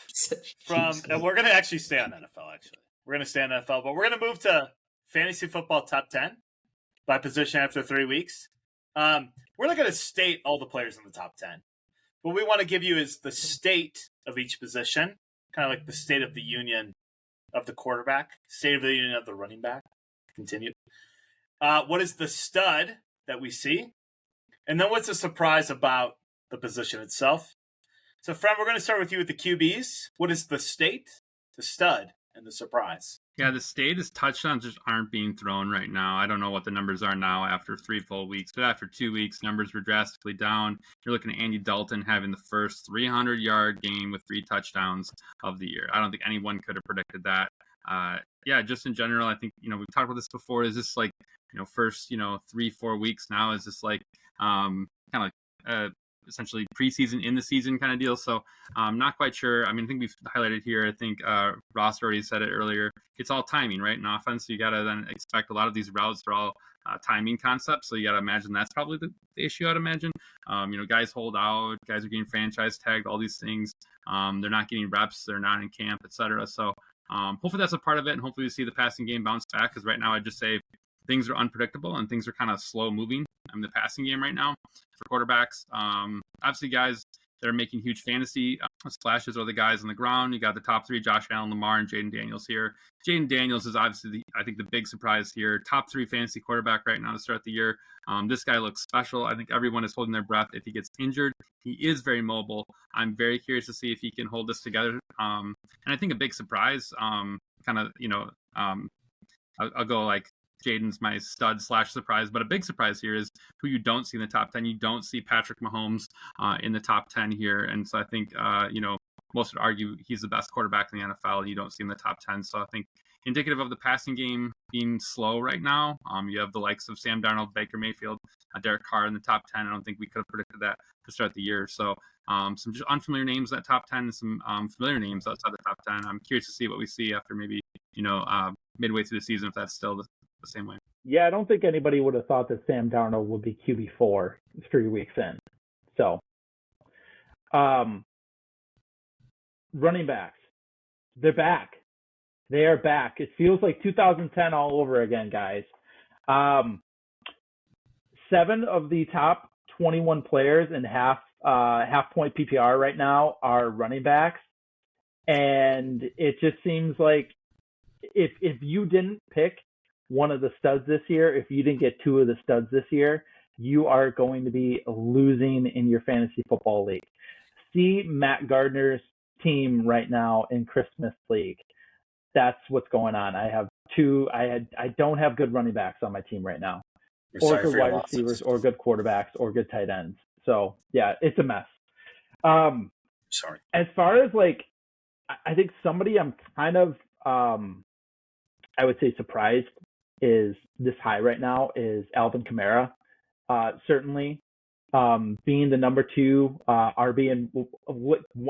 from, and we're going to actually stay on NFL. Actually, we're going to stay on NFL, but we're going to move to fantasy football top 10 by position after 3 weeks. We're not going to state all the players in the top 10. What we want to give you is the state of each position, kind of like the state of the union of the quarterback, state of the union of the running back. Continue. What is the stud that we see? And then what's the surprise about the position itself? So, Fred, we're going to start with you with the QBs. What is the state, the stud, and the surprise? Yeah, the state is touchdowns just aren't being thrown right now. I don't know what the numbers are now after 3 full weeks, but after 2 weeks, numbers were drastically down. You're looking at Andy Dalton having the first 300-yard game with 3 touchdowns of the year. I don't think anyone could have predicted that. Just in general, I think, we've talked about this before. Is this like, first, 3-4 weeks now? Is this like kind of like essentially preseason in the season kind of deal? So I'm not quite sure. I mean, I think we've highlighted here, I think Ross already said it earlier, it's all timing, right? In offense, you got to then expect a lot of these routes are all timing concepts. So you got to imagine that's probably the issue, I'd imagine. Guys hold out, guys are getting franchise tagged, all these things. They're not getting reps, they're not in camp, etc. So hopefully that's a part of it, and hopefully we see the passing game bounce back, because right now I'd just say things are unpredictable and things are kind of slow moving in the passing game right now for quarterbacks. Obviously, guys that are making huge fantasy splashes are the guys on the ground. You got the top 3, Josh Allen, Lamar, and Jaden Daniels here. Jaden Daniels is obviously, I think, the big surprise here. Top 3 fantasy quarterback right now to start the year. This guy looks special. I think everyone is holding their breath if he gets injured. He is very mobile. I'm very curious to see if he can hold this together. And I think a big surprise, I'll go like Jaden's my stud / surprise, but a big surprise here is who you don't see in the top 10. You don't see Patrick Mahomes in the top 10 here. And so I think, most would argue he's the best quarterback in the NFL. You don't see him in the top 10. So I think indicative of the passing game being slow right now. You have the likes of Sam Darnold, Baker Mayfield, Derek Carr in the top 10. I don't think we could have predicted that to start the year. So some just unfamiliar names in that top 10 and some familiar names outside the top 10. I'm curious to see what we see after maybe, midway through the season, if that's still the same way. Yeah, I don't think anybody would have thought that Sam Darnold would be QB4 3 weeks in. So, running backs, they're back. They are back. It feels like 2010 all over again, guys. 7 of the top 21 players in half point PPR right now are running backs, and it just seems like if you didn't pick one of the studs this year, if you didn't get 2 of the studs this year, you are going to be losing in your fantasy football league. See Matt Gardner's team right now in Christmas League. That's what's going on. I have 2. I don't have good running backs on my team right now, or good wide receivers, or good quarterbacks, or good tight ends. So yeah, it's a mess. Sorry. As far as like, I think somebody I'm kind of I would say surprised is this high right now is Alvin Kamara. Certainly, being the number 2 RB and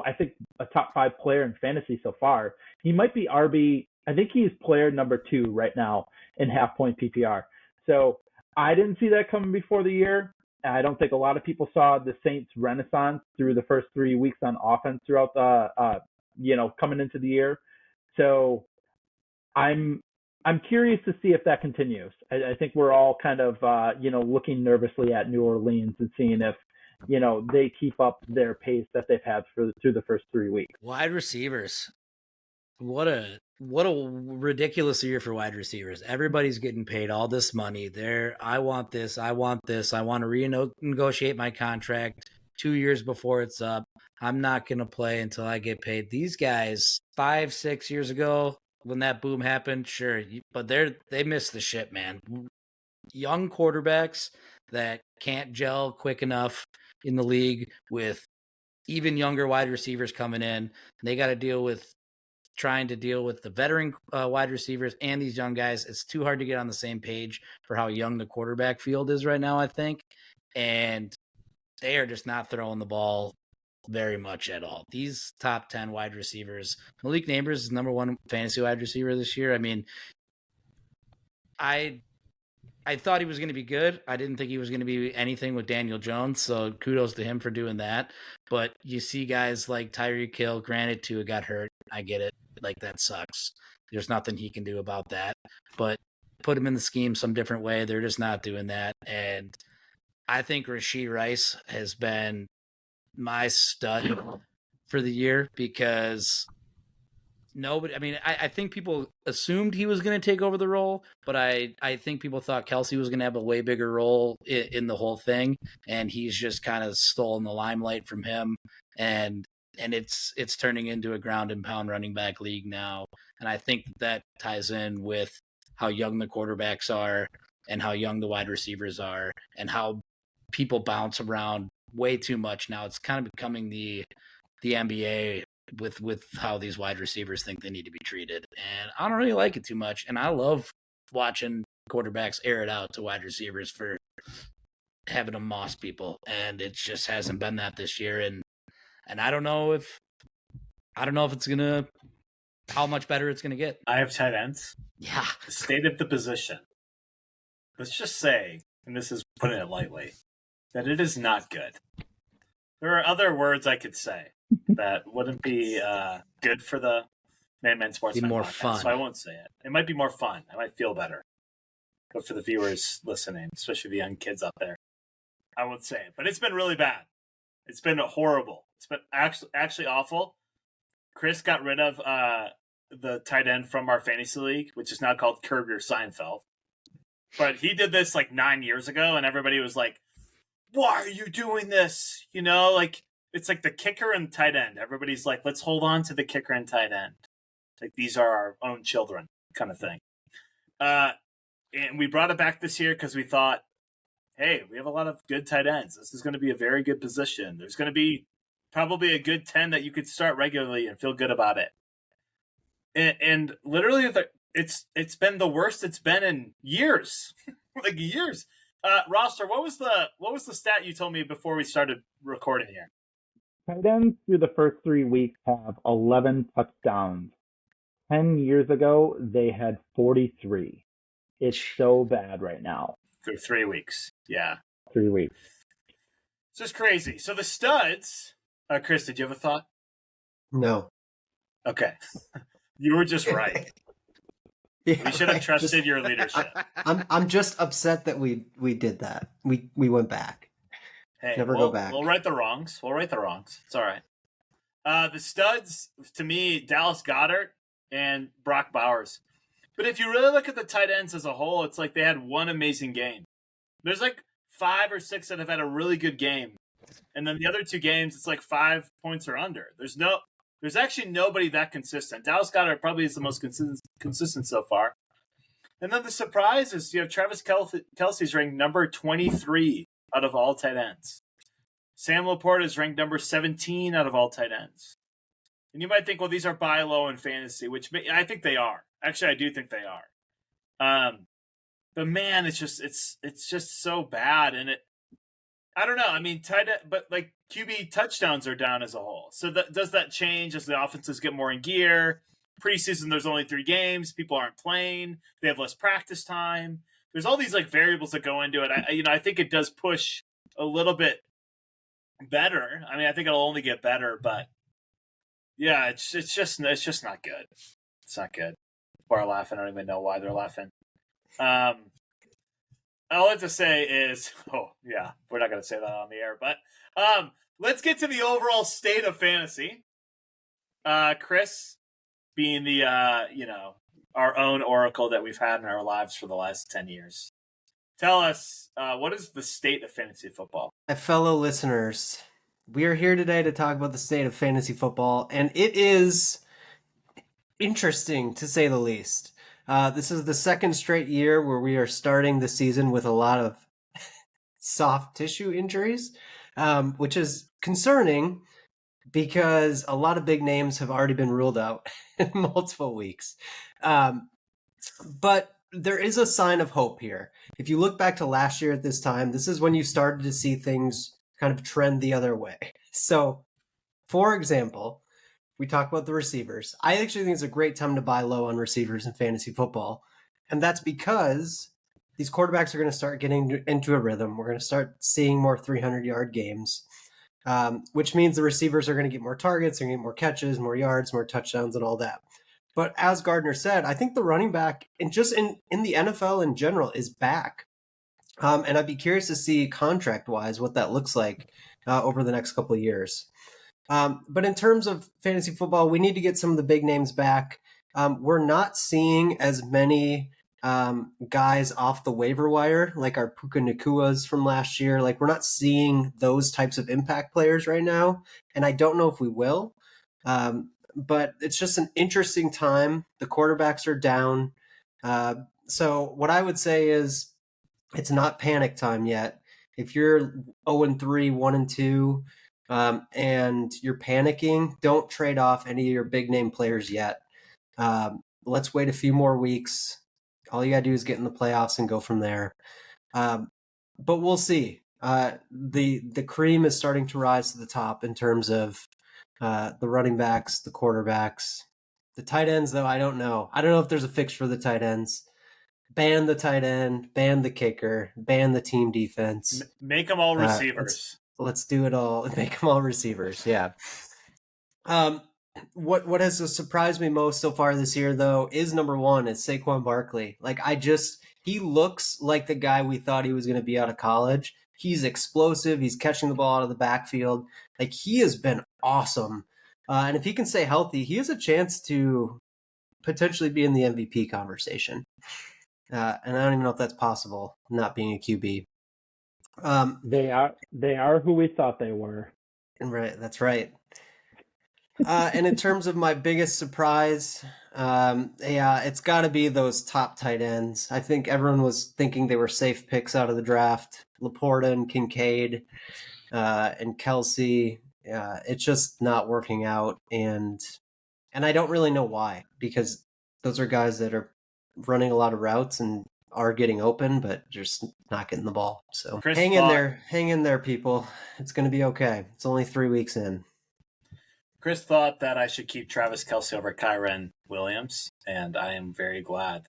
I think a top 5 player in fantasy so far. He might be RB. I think he's player number 2 right now in half-point PPR. So I didn't see that coming before the year. I don't think a lot of people saw the Saints' renaissance through the first 3 weeks on offense throughout the, coming into the year. So I'm curious to see if that continues. I think we're all kind of, looking nervously at New Orleans and seeing if, they keep up their pace that they've had through the first 3 weeks. Wide receivers. What a ridiculous year for wide receivers. Everybody's getting paid all this money. I want this. I want to renegotiate my contract 2 years before it's up. I'm not going to play until I get paid. These guys 5-6 years ago when that boom happened, sure, but they missed the ship, man. Young quarterbacks that can't gel quick enough in the league with even younger wide receivers coming in. They got to trying to deal with the veteran wide receivers and these young guys. It's too hard to get on the same page for how young the quarterback field is right now, I think. And they are just not throwing the ball very much at all. These top 10 wide receivers, Malik Neighbors is number 1 fantasy wide receiver this year. I mean, I thought he was going to be good. I didn't think he was going to be anything with Daniel Jones, so kudos to him for doing that. But you see guys like Tyreek Hill, granted Tua got hurt. I get it. Like, that sucks. There's nothing he can do about that. But put him in the scheme some different way. They're just not doing that. And I think Rashee Rice has been my stud for the year because I think people assumed he was going to take over the role, but I think people thought Kelsey was going to have a way bigger role in the whole thing, and he's just kind of stolen the limelight from him, and it's turning into a ground and pound running back league now, and I think that ties in with how young the quarterbacks are and how young the wide receivers are and how people bounce around way too much now. It's kind of becoming the NBA with how these wide receivers think they need to be treated. And I don't really like it too much. And I love watching quarterbacks air it out to wide receivers for having them moss people. And it just hasn't been that this year. And I don't know if it's gonna how much better it's gonna get. I have tight ends. Yeah. The state of the position. Let's just say, and this is putting it lightly, that it is not good. There are other words I could say that wouldn't be good for the Man Sportsman more podcast, fun. so I won't say it. It might be more fun. I might feel better. But for the viewers listening, especially the young kids out there, I won't say it. But it's been really bad. It's been horrible. It's been actually awful. Chris got rid of the tight end from our fantasy league, which is now called Curb Your Seinfeld. But he did this like 9 years ago, and everybody was like, why are you doing this? It's like the kicker and tight end. Everybody's like, let's hold on to the kicker and tight end. Like, these are our own children kind of thing. And we brought it back this year because we thought, hey, we have a lot of good tight ends. This is going to be a very good position. There's going to be probably a good 10 that you could start regularly and feel good about it. And literally, it's been the worst it's been in years. Like, years. Roster, what was the stat you told me before we started recording here? Tight ends through the first 3 weeks have 11 touchdowns. 10 years ago, they had 43. It's so bad right now. Through 3 weeks. Yeah. 3 weeks. It's just crazy. So the studs, Chris, did you have a thought? No. Okay. You were just right. Yeah, We should have trusted your leadership. I'm just upset that we did that. We went back. Hey, Never go back. We'll right the wrongs. It's all right. The studs, to me, Dallas Goedert and Brock Bowers. But if you really look at the tight ends as a whole, it's like they had one amazing game. There's like 5 or 6 that have had a really good game. And then the other 2 games, it's like 5 points or under. There's actually nobody that consistent. Dallas Goedert probably is the most consistent so far. And then the surprise is you have Travis Kelce's ranked number 23 out of all tight ends. Sam Laporta is ranked number 17 out of all tight ends. And you might think, well, these are buy low in fantasy, which I think they are. Actually, I do think they are. But man, it's just so bad, and I don't know. I mean, tight end, but like QB touchdowns are down as a whole. So does that change as the offenses get more in gear? preseason, there's only 3 games. People aren't playing. They have less practice time. There's all these like variables that go into it. I think it does push a little bit better. I mean, I think it'll only get better, but yeah, it's just not good. It's not good. People are laughing. I don't even know why they're laughing. All I have to say is, we're not going to say that on the air, but let's get to the overall state of fantasy. Chris, being the our own oracle that we've had in our lives for the last 10 years, tell us what is the state of fantasy football? My fellow listeners, we are here today to talk about the state of fantasy football, and it is interesting to say the least. This is the second straight year where we are starting the season with a lot of soft tissue injuries, which is concerning because a lot of big names have already been ruled out in multiple weeks. But there is a sign of hope here. If you look back to last year at this time, this is when you started to see things kind of trend the other way. So, for example, we talk about the receivers. I actually think it's a great time to buy low on receivers in fantasy football. And that's because these quarterbacks are going to start getting into a rhythm. We're going to start seeing more 300-yard games, which means the receivers are going to get more targets, they're going to get more catches, more yards, more touchdowns, and all that. But as Gardner said, I think the running back, and just in the NFL in general, is back. And I'd be curious to see contract-wise what that looks like over the next couple of years. But in terms of fantasy football, we need to get some of the big names back. We're not seeing as many guys off the waiver wire, like our Puka Nakuas from last year. Like, we're not seeing those types of impact players right now, and I don't know if we will. But it's just an interesting time. The quarterbacks are down. So what I would say is it's not panic time yet. If you're 0-3, 1-2, and you're panicking, don't trade off any of your big name players yet. Let's wait a few more weeks. All you got to do is get in the playoffs and go from there. But we'll see. The cream is starting to rise to the top in terms of the running backs, the quarterbacks, the tight ends, though. I don't know. I don't know if there's a fix for the tight ends. Ban the tight end, ban the kicker, ban the team defense. Make them all receivers. Let's do it all. Make them all receivers. Yeah. What has surprised me most so far this year, though, is number one, is Saquon Barkley. Like, he looks like the guy we thought he was going to be out of college. He's explosive. He's catching the ball out of the backfield. Like, he has been awesome. And if he can stay healthy, he has a chance to potentially be in the MVP conversation. And I don't even know if that's possible, not being a QB. They are who we thought they were. Right, that's right. And in terms of my biggest surprise, it's got to be those top tight ends. I think everyone was thinking they were safe picks out of the draft. Laporta and Kincaid and Kelsey. It's just not working out, and I don't really know why, because those are guys that are running a lot of routes and are getting open, but just not getting the ball. So hang in there, people. It's going to be okay. It's only 3 weeks in. Chris thought that I should keep Travis Kelce over Kyren Williams, and I am very glad.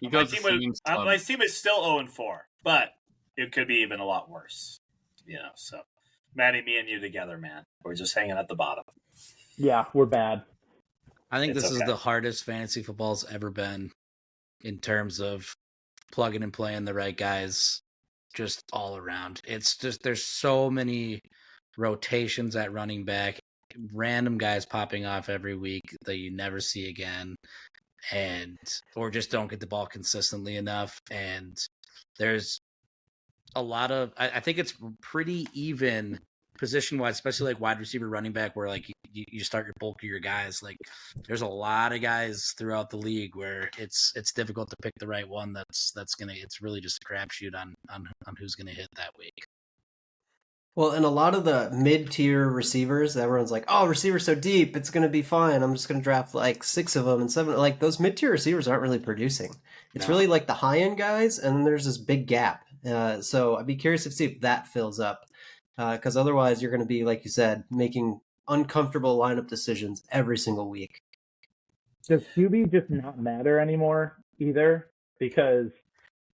My team is still 0-4, but it could be even a lot worse. So Maddie, me and you together, man. We're just hanging at the bottom. Yeah, we're bad. I think this is the hardest fantasy football's ever been in terms of plugging and playing the right guys just all around. It's just there's so many rotations at running back, random guys popping off every week that you never see again, or just don't get the ball consistently enough. And there's a lot of I think it's pretty even position wise, especially like wide receiver, running back, where like you start your bulk of your guys. Like there's a lot of guys throughout the league where it's difficult to pick the right one. It's really just a crapshoot on who's gonna hit that week. Well, and a lot of the mid-tier receivers, everyone's like, oh, receivers so deep, it's going to be fine. I'm just going to draft like 6 of them and 7. Like, those mid-tier receivers aren't really producing. It's really like the high-end guys, and then there's this big gap. So I'd be curious to see if that fills up. Because otherwise, you're going to be, like you said, making uncomfortable lineup decisions every single week. does QB just not matter anymore either? Because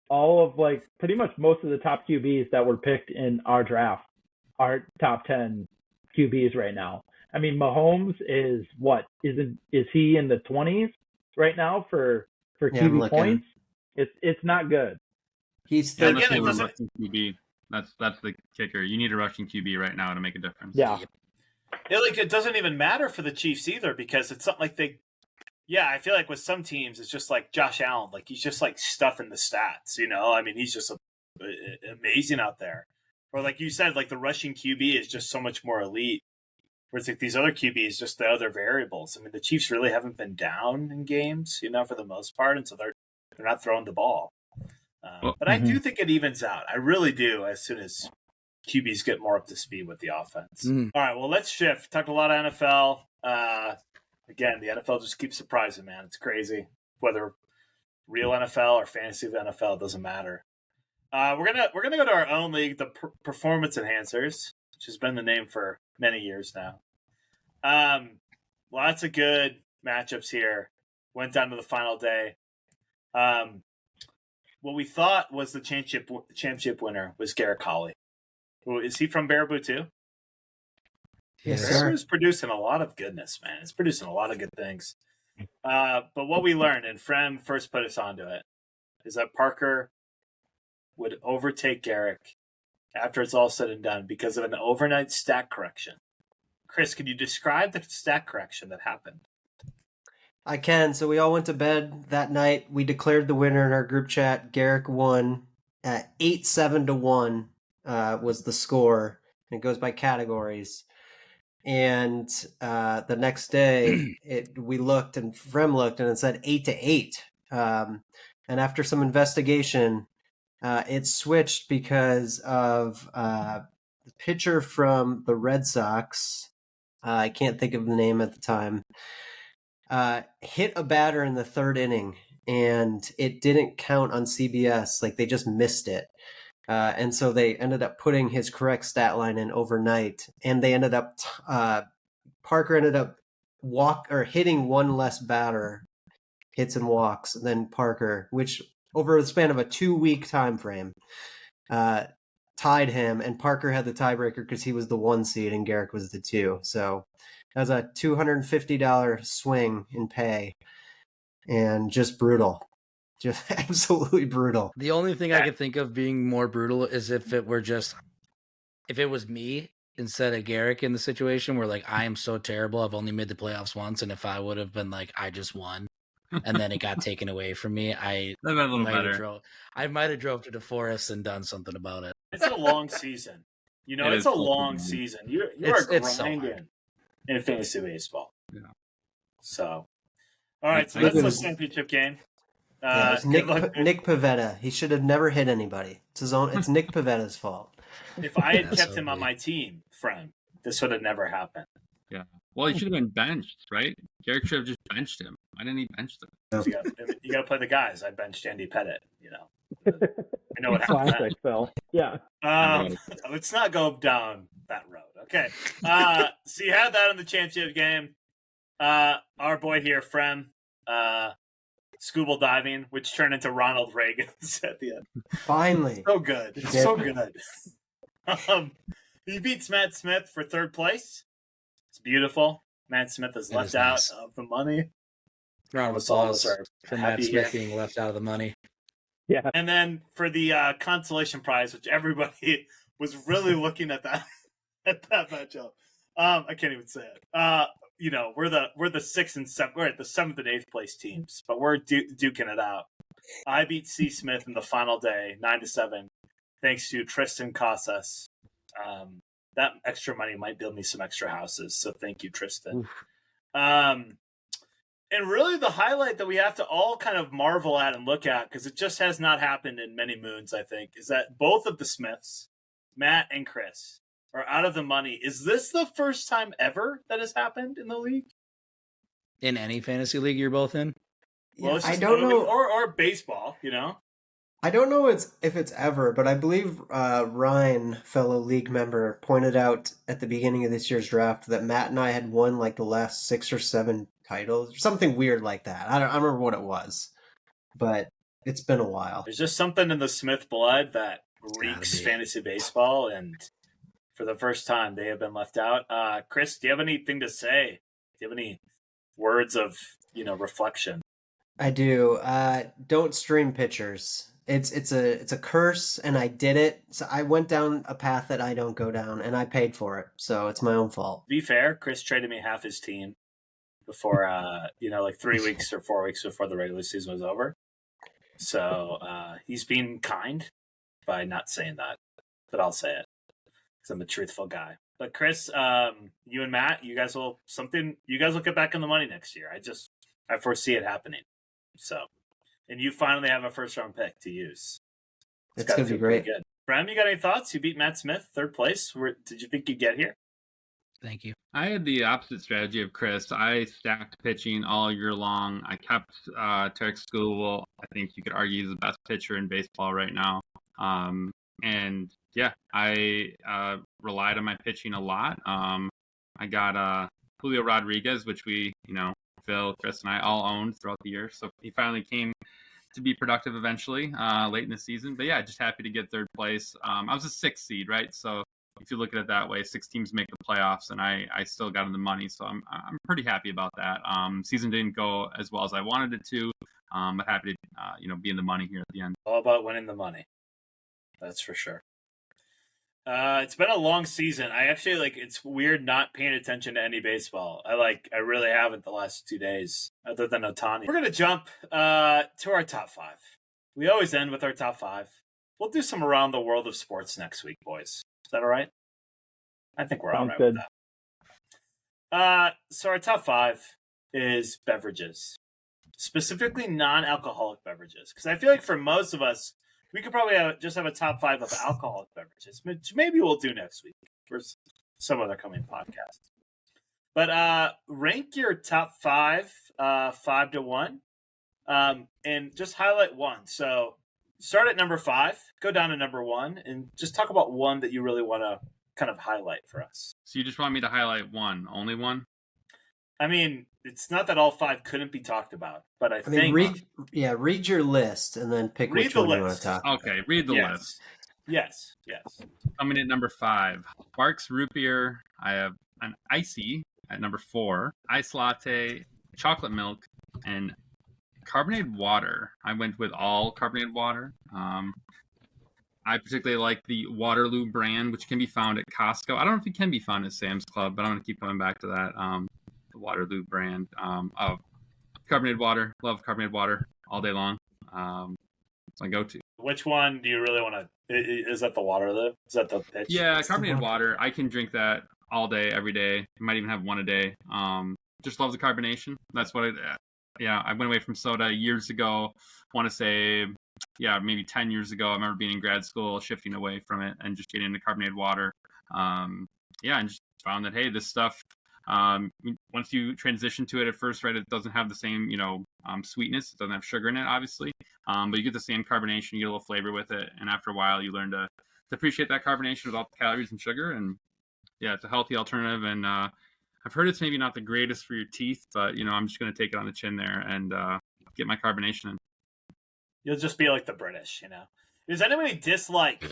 all of pretty much most of the top QBs that were picked in our draft are top 10 QBs right now. I mean, Mahomes is what? Is he in the 20s right now for QB points? It's not good. He's 13. Again, it Yeah, doesn't- rushing QB. That's the kicker. You need a rushing QB right now to make a difference. Yeah. it doesn't even matter for the Chiefs either because it's not like they. Yeah, I feel like with some teams, it's just like Josh Allen. Like he's just like stuffing the stats. I mean, he's just amazing out there. Or like you said, like the rushing QB is just so much more elite. Whereas like these other QBs, just the other variables. I mean, the Chiefs really haven't been down in games, for the most part, and so they're not throwing the ball. But I do think it evens out. I really do. As soon as QBs get more up to speed with the offense. All right, well, let's shift. Talked a lot of NFL. Again, the NFL just keeps surprising, man. It's crazy. Whether real NFL or fantasy of NFL, it doesn't matter. We're gonna go to our own league, the Performance Enhancers, which has been the name for many years now. Lots of good matchups here. Went down to the final day. What we thought was the championship winner was Garrett Colley. Is he from Baraboo too? Yes, sir. He's producing a lot of goodness, man. It's producing a lot of good things. But what we learned, and Frem first put us onto it, is that Parker would overtake Garrick after it's all said and done because of an overnight stat correction. Chris, can you describe the stat correction that happened? I can. So we all went to bed that night. We declared the winner in our group chat. Garrick won at 8-7-1 was the score. And it goes by categories. And the next day, we looked and Frem looked and it said 8-8. And after some investigation, it switched because of the pitcher from the Red Sox. I can't think of the name at the time. Hit a batter in the third inning, and it didn't count on CBS. Like they just missed it. And so they ended up putting his correct stat line in overnight, and they ended up Parker ended up hitting one less batter, hits and walks, than Parker, which over the span of a 2-week time frame, tied him, and Parker had the tiebreaker because he was the 1 seed and Garrick was the 2. So that was a $250 swing in pay, and just brutal. Just absolutely brutal. The only thing I could think of being more brutal is if it was me instead of Garrick in the situation where I am so terrible, I've only made the playoffs once, and if I would have been I just won, and then it got taken away from me, I might have drove to DeForest and done something about it. It's a long season. It's a long season. You are grinding in fantasy baseball. Yeah. So, all right. So that's the championship game. It's Nick Pivetta. He should have never hit anybody. It's Nick Pivetta's fault. If I had kept him on my team, friend, this would have never happened. Yeah. Well, he should have been benched, right? Garrick should have just benched him. Why didn't he bench him? You got to play the guys. I benched Andy Pettit. I know what happened. Classic, Phil. Yeah. Let's not go down that road. Okay. So you had that in the championship game. Our boy here, Frem, scuba diving, which turned into Ronald Reagan's at the end. Finally. So good. It's so good. He beats Matt Smith for third place. It's beautiful. Matt Smith is left out of the money. Round of applause for Matt Smith being left out of the money. Yeah. And then for the consolation prize, which everybody was really looking at that matchup. I can't even say it. We're the 6th and 7th. We're at the 7th and 8th place teams, but we're duking it out. I beat C. Smith in the final day, 9-7, thanks to Tristan Casas. That extra money might build me some extra houses, so thank you, Tristan. And really the highlight that we have to all kind of marvel at and look at, because it just has not happened in many moons, I think, is that both of the Smiths, Matt and Chris, are out of the money. Is this the first time ever that has happened in the league? In any fantasy league you're both in? Well, I don't know. Or baseball, I don't know if it's ever, but I believe Ryan, fellow league member, pointed out at the beginning of this year's draft that Matt and I had won like the last 6 or 7 titles, or something weird like that. I don't remember what it was, but it's been a while. There's just something in the Smith blood that Gotta reeks be. fantasy baseball, and for the first time, they have been left out. Chris, do you have anything to say? Do you have any words of reflection? I do. Don't stream pitchers. It's a curse, and I did it. So I went down a path that I don't go down, and I paid for it. So it's my own fault. To be fair, Chris traded me half his team before, like 3 weeks or 4 weeks before the regular season was over. So he's being kind by not saying that, but I'll say it because I'm a truthful guy. But Chris, you and Matt, you guys will get back in the money next year. I foresee it happening. So, and you finally have a first round pick to use. It's gonna be great. Good. Bram, you got any thoughts? You beat Matt Smith, 3rd place. Where did you think you'd get here? Thank you. I had the opposite strategy of Chris. I stacked pitching all year long. I kept Tarek Skubal. I think you could argue he's the best pitcher in baseball right now. And yeah, I relied on my pitching a lot. I got Julio Rodriguez, which we, Phil, Chris, and I all owned throughout the year. So he finally came to be productive eventually late in the season. But yeah, just happy to get 3rd place. I was a 6th seed, right? So if you look at it that way, 6 teams make the playoffs, and I still got in the money. So I'm pretty happy about that. Season didn't go as well as I wanted it to, but happy to be in the money here at the end. All about winning the money. That's for sure. It's been a long season. I actually it's weird not paying attention to any baseball. I really haven't the last 2 days, other than Ohtani. We're going to jump to our top 5. We always end with our top 5. We'll do some around the world of sports next week, boys. Is that all right? I think we're all right with that. So our top 5 is beverages, specifically non-alcoholic beverages, because I feel like for most of us, we could probably just have a top 5 of alcoholic beverages, which maybe we'll do next week for some other coming podcast. But rank your top 5, 5 to 1, and just highlight one. So start at number 5, go down to number 1, and just talk about one that you really want to kind of highlight for us. So you just want me to highlight one, only one? I mean, it's not that all 5 couldn't be talked about, but I think... read your list and then pick which one you want to talk about. Okay, read the list. Yes. Coming in at number 5, Barks Root Beer. I have an Icy at number 4, Ice Latte, Chocolate Milk, and Carbonated Water. I went with all carbonated water. I particularly like the Waterloo brand, which can be found at Costco. I don't know if it can be found at Sam's Club, but I'm going to keep coming back to that. The Waterloo brand of carbonated water. Love carbonated water all day long. It's my go-to. Which one do you really want to... Is that the Waterloo? Is that the pitch? Yeah, carbonated water. I can drink that all day, every day. I might even have one a day. Just love the carbonation. That's what I went away from soda years ago. Want to say, maybe 10 years ago. I remember being in grad school, shifting away from it and just getting into carbonated water. And just found that, hey, this stuff, once you transition to it at first, right, it doesn't have the same, sweetness. It doesn't have sugar in it, obviously. But you get the same carbonation, you get a little flavor with it. And after a while, you learn to appreciate that carbonation without the calories and sugar. And yeah, it's a healthy alternative. And I've heard it's maybe not the greatest for your teeth, but, I'm just going to take it on the chin there and get my carbonation in. You'll just be like the British, Does anybody dislike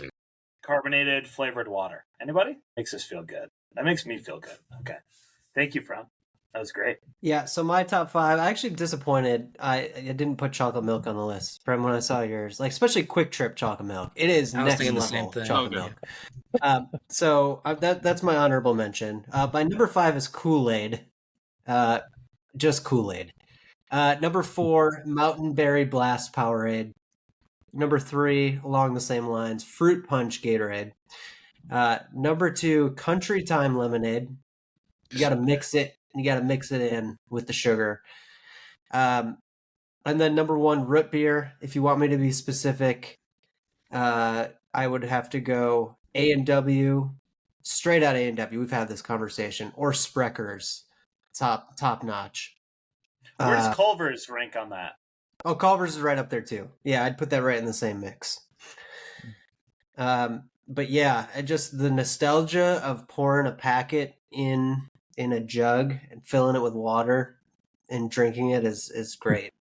carbonated flavored water? Anybody? Makes us feel good. That makes me feel good. Okay. Thank you, Fran. That was great. Yeah, so my top 5, I actually disappointed. I didn't put chocolate milk on the list from when I saw yours. Quick Quick Trip chocolate milk. It is next level chocolate milk. So that's my honorable mention. My number 5 is Kool-Aid. Just Kool-Aid. Number 4, Mountain Berry Blast Powerade. Number 3, along the same lines, Fruit Punch Gatorade. Number 2, Country Time Lemonade. You got to mix it. You got to mix it in with the sugar. And then number 1, root beer. If you want me to be specific, I would have to go A&W, straight out A&W. We've had this conversation. Or Sprecher's, top notch. Where does Culver's rank on that? Oh, Culver's is right up there too. Yeah, I'd put that right in the same mix. But yeah, just the nostalgia of pouring a packet in a jug and filling it with water and drinking it is great.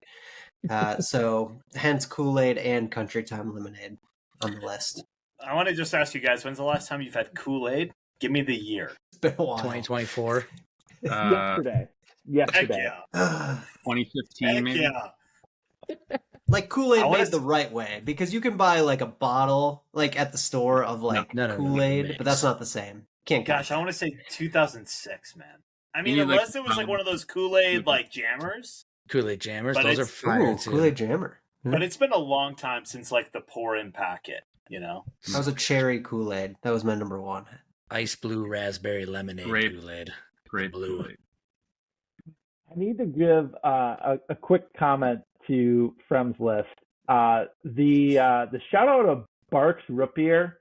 So hence Kool-Aid and Country Time Lemonade on the list. I want to just ask you guys, when's the last time you've had Kool-Aid? Give me the year. It's been a while. 2024. Yesterday. Heck yeah. 2015 Heck maybe. yeah. Like Kool-Aid I wanna made the right way, because you can buy like a bottle like at the store of like No. Kool-Aid, but that's not the same. Can't count Gosh, I that. want to say 2006, man. I mean, You need, like, unless it was like one of those Kool-Aid like jammers, Kool-Aid Jammers. But Those are it's- fire Ooh, too. Kool-Aid Jammer. but it's been a long time since like the pour-in packet. You know, That was a cherry Kool-Aid. That was my number one. Ice blue raspberry lemonade Grape. Kool-Aid. Great Blue. Kool-Aid. I need to give a quick comment to Frem's list. The shout out of Barks Root Beer.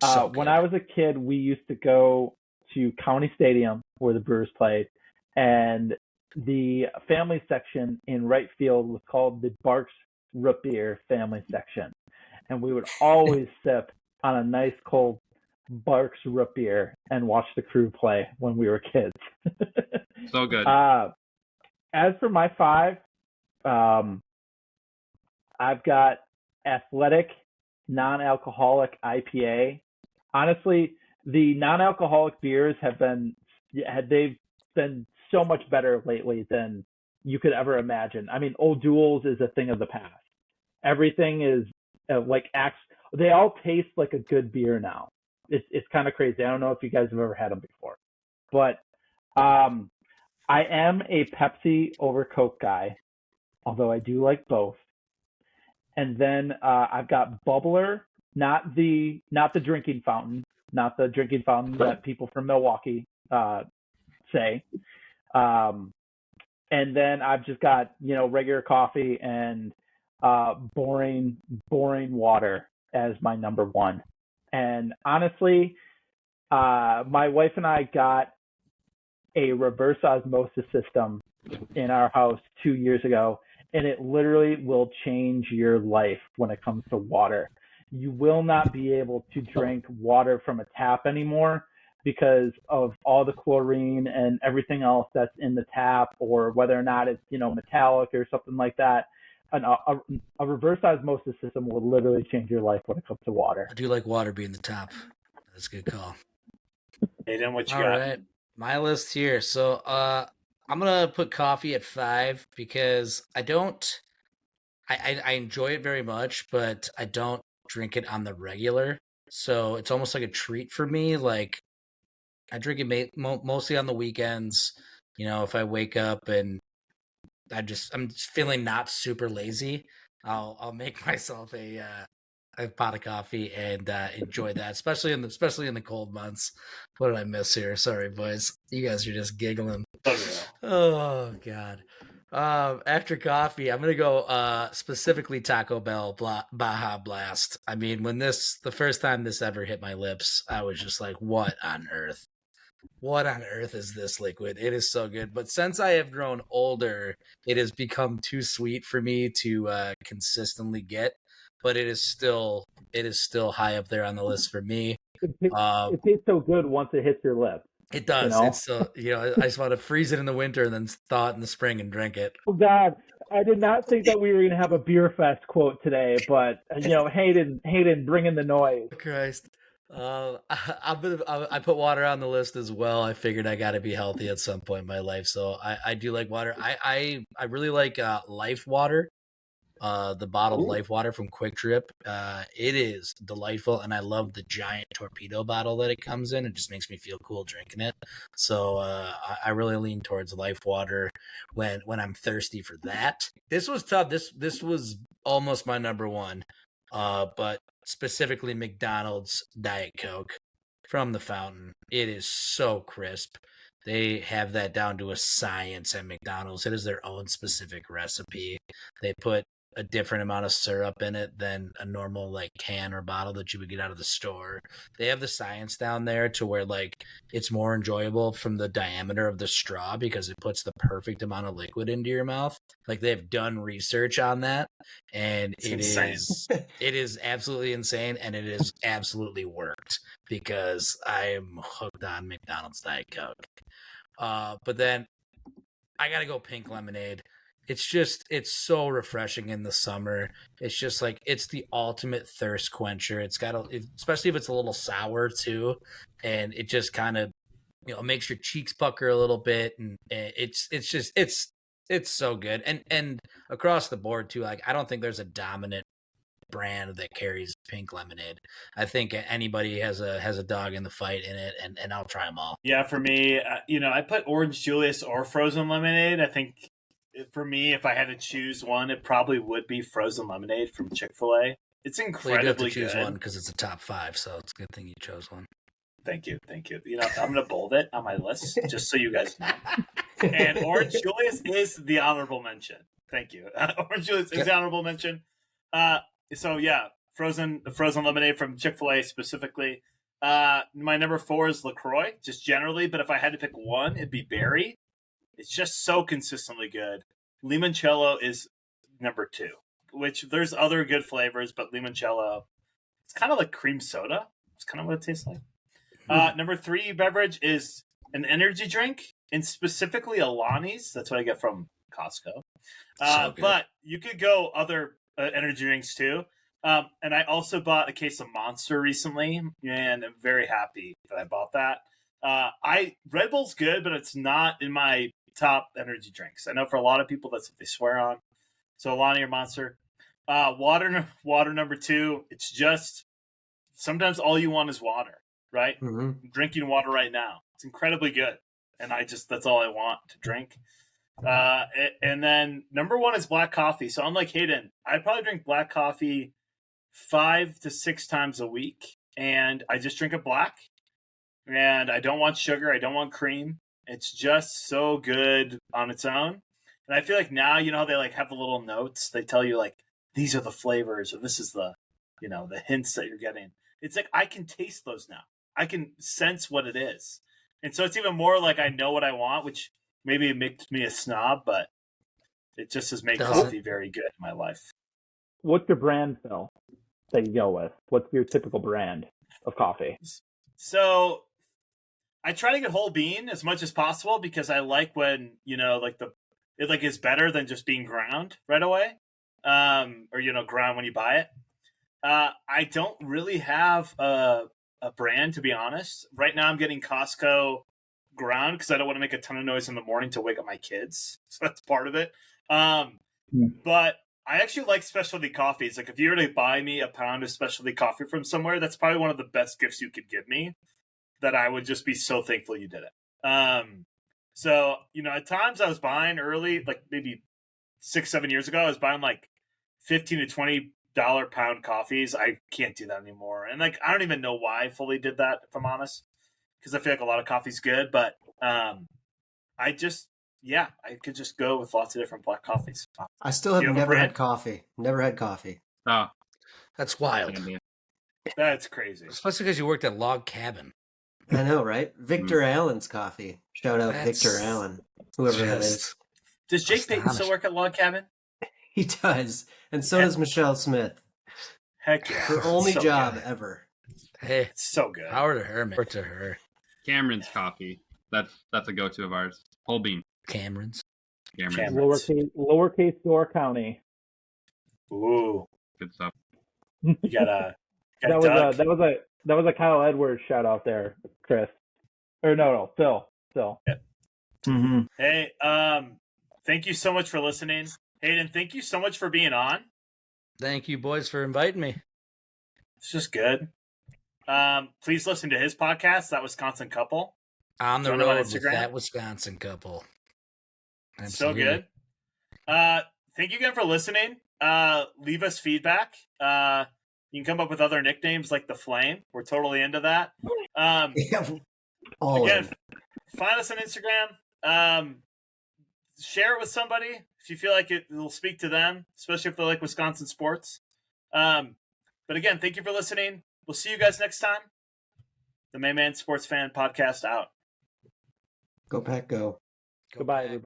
So When good. I was a kid, we used to go to County Stadium where the Brewers played, and the family section in right field was called the Barks Root Beer family section, and we would always sip on a nice cold Barks Root Beer and watch the Crew play when we were kids. So good. As for my five, I've got Athletic non-alcoholic IPA. Honestly, the non-alcoholic beers they've been so much better lately than you could ever imagine. I mean, Old Duels is a thing of the past. Everything is they all taste like a good beer now. It's kind of crazy. I don't know if you guys have ever had them before, but I am a Pepsi over Coke guy, although I do like both. And then I've got Bubbler, not the drinking fountain, not the drinking fountain that people from Milwaukee say. And then I've just got regular coffee and boring water as my number one. And honestly, my wife and I got a reverse osmosis system in our house 2 years ago, and it literally will change your life when it comes to water. You will not be able to drink water from a tap anymore because of all the chlorine and everything else that's in the tap, or whether or not it's metallic or something like that. A reverse osmosis system will literally change your life when it comes to water. I do like water being the top. That's a good call. Hayden, what you All got? right, my list here. So I'm gonna put coffee at 5 because I enjoy it very much, but I don't drink it on the regular. So it's almost like a treat for me. Like I drink it mostly on the weekends. If I wake up and I'm just feeling not super lazy, I'll make myself a pot of coffee and enjoy that, especially in the cold months. What did I miss here? Sorry, boys. You guys are just giggling. Oh God. After coffee, I'm gonna go specifically Taco Bell Baja Blast. I mean, the first time this ever hit my lips, I was just like, "What on earth? What on earth is this liquid? It is so good." But since I have grown older, it has become too sweet for me to consistently get. But it is still high up there on the list for me. It tastes so good once it hits your lips. It does. It's still, I just want to freeze it in the winter and then thaw it in the spring and drink it. Oh God, I did not think that we were going to have a beer fest quote today, but Hayden, bring in the noise. Christ. I put water on the list as well. I figured I got to be healthy at some point in my life, so I do like water. I really like Life Water. The bottled Life Water from Quick Trip. It is delightful, and I love the giant torpedo bottle that it comes in. It just makes me feel cool drinking it. So I really lean towards Life Water when I'm thirsty for that. This was tough. This was almost my number one, but specifically McDonald's Diet Coke from the fountain. It is so crisp. They have that down to a science at McDonald's. It is their own specific recipe. They put a different amount of syrup in it than a normal like can or bottle that you would get out of the store. They have the science down there to where like it's more enjoyable from the diameter of the straw because it puts the perfect amount of liquid into your mouth. Like they've done research on that, and it is absolutely insane, and it has absolutely worked because I'm hooked on McDonald's Diet Coke. But then I gotta go pink lemonade. It's so refreshing in the summer. It's just like it's the ultimate thirst quencher. Especially if it's a little sour too, and it just kind of makes your cheeks pucker a little bit, and it's so good. And across the board too. Like I don't think there's a dominant brand that carries pink lemonade. I think anybody has a dog in the fight in it, and I'll try them all. Yeah, for me, I put Orange Julius or frozen lemonade. I think for me, if I had to choose one, it probably would be frozen lemonade from Chick-fil-A. It's incredibly you have to choose good. one because it's a top 5, so it's a good thing you chose one. Thank you. I'm going to bold it on my list just so you guys know. And Orange Julius is the honorable mention. Thank you. Orange Julius is the honorable mention. So yeah, frozen lemonade from Chick-fil-A specifically. My number 4 is LaCroix, just generally. But if I had to pick one, it'd be berry. It's just so consistently good. Limoncello is number 2, which there's other good flavors, but limoncello, it's kind of like cream soda. It's kind of what it tastes like. Number 3 beverage is an energy drink, and specifically Alani's. That's what I get from Costco. But you could go other energy drinks too. And I also bought a case of Monster recently, and I'm very happy that I bought that. Red Bull's good, but it's not in my top energy drinks. I know for a lot of people that's what they swear on. So Alani or Monster. Water number 2. It's just sometimes all you want is water, right? Mm-hmm. I'm drinking water right now. It's incredibly good, and that's all I want to drink. And then number 1 is black coffee. So unlike Hayden, I probably drink black coffee 5 to 6 times a week, and I just drink it black. And I don't want sugar. I don't want cream. It's just so good on its own. And I feel like now, how they like have the little notes. They tell you like these are the flavors, or this is the hints that you're getting. It's like I can taste those now. I can sense what it is, and so it's even more like I know what I want, which maybe it makes me a snob, but it just has made coffee very good in my life. What's your brand, Phil, that you go with? What's your typical brand of coffee? So I try to get whole bean as much as possible because I like when, it is better than just being ground right away. Or, ground when you buy it. I don't really have a brand, to be honest. Right now I'm getting Costco ground because I don't want to make a ton of noise in the morning to wake up my kids. So that's part of it. But I actually like specialty coffees. Like if you were to buy me a pound of specialty coffee from somewhere, that's probably one of the best gifts you could give me, that I would just be so thankful you did it. So, at times I was buying early, like maybe 6-7 years ago, I was buying like $15 to $20 pound coffees. I can't do that anymore. And like, I don't even know why I fully did that, if I'm honest, because I feel like a lot of coffee's good, but I could just go with lots of different black coffees. I still have never had coffee. Never had coffee. Oh, that's wild. That's crazy. Especially because you worked at Log Cabin. I know, right? Victor Allen's coffee. Shout out Victor Allen, whoever that is. Does Jake Payton still work at Log Cabin? He does, and so does Michelle Smith. Heck yeah. Her only job ever. Hey, it's so good. Power to her, man. To her. Cameron's coffee. That's a go-to of ours. Whole bean. Cameron's. Lowercase Door County. Ooh, good stuff. You got that was a Kyle Edwards shout out there, Chris. Or no, Phil. Yeah. Mm-hmm. Hey, thank you so much for listening. Hayden, thank you so much for being on. Thank you, boys, for inviting me. It's just good. Please listen to his podcast, That Wisconsin Couple. On the road with That Wisconsin Couple. Absolutely. So good. Thank you again for listening. Leave us feedback. You can come up with other nicknames like the Flame. We're totally into that. Again, find us on Instagram. share it with somebody if you feel like it will speak to them, especially if they like Wisconsin sports. But again, thank you for listening. We'll see you guys next time. The Main Man Sports Fan Podcast out. Go Pack, go. Goodbye, everybody.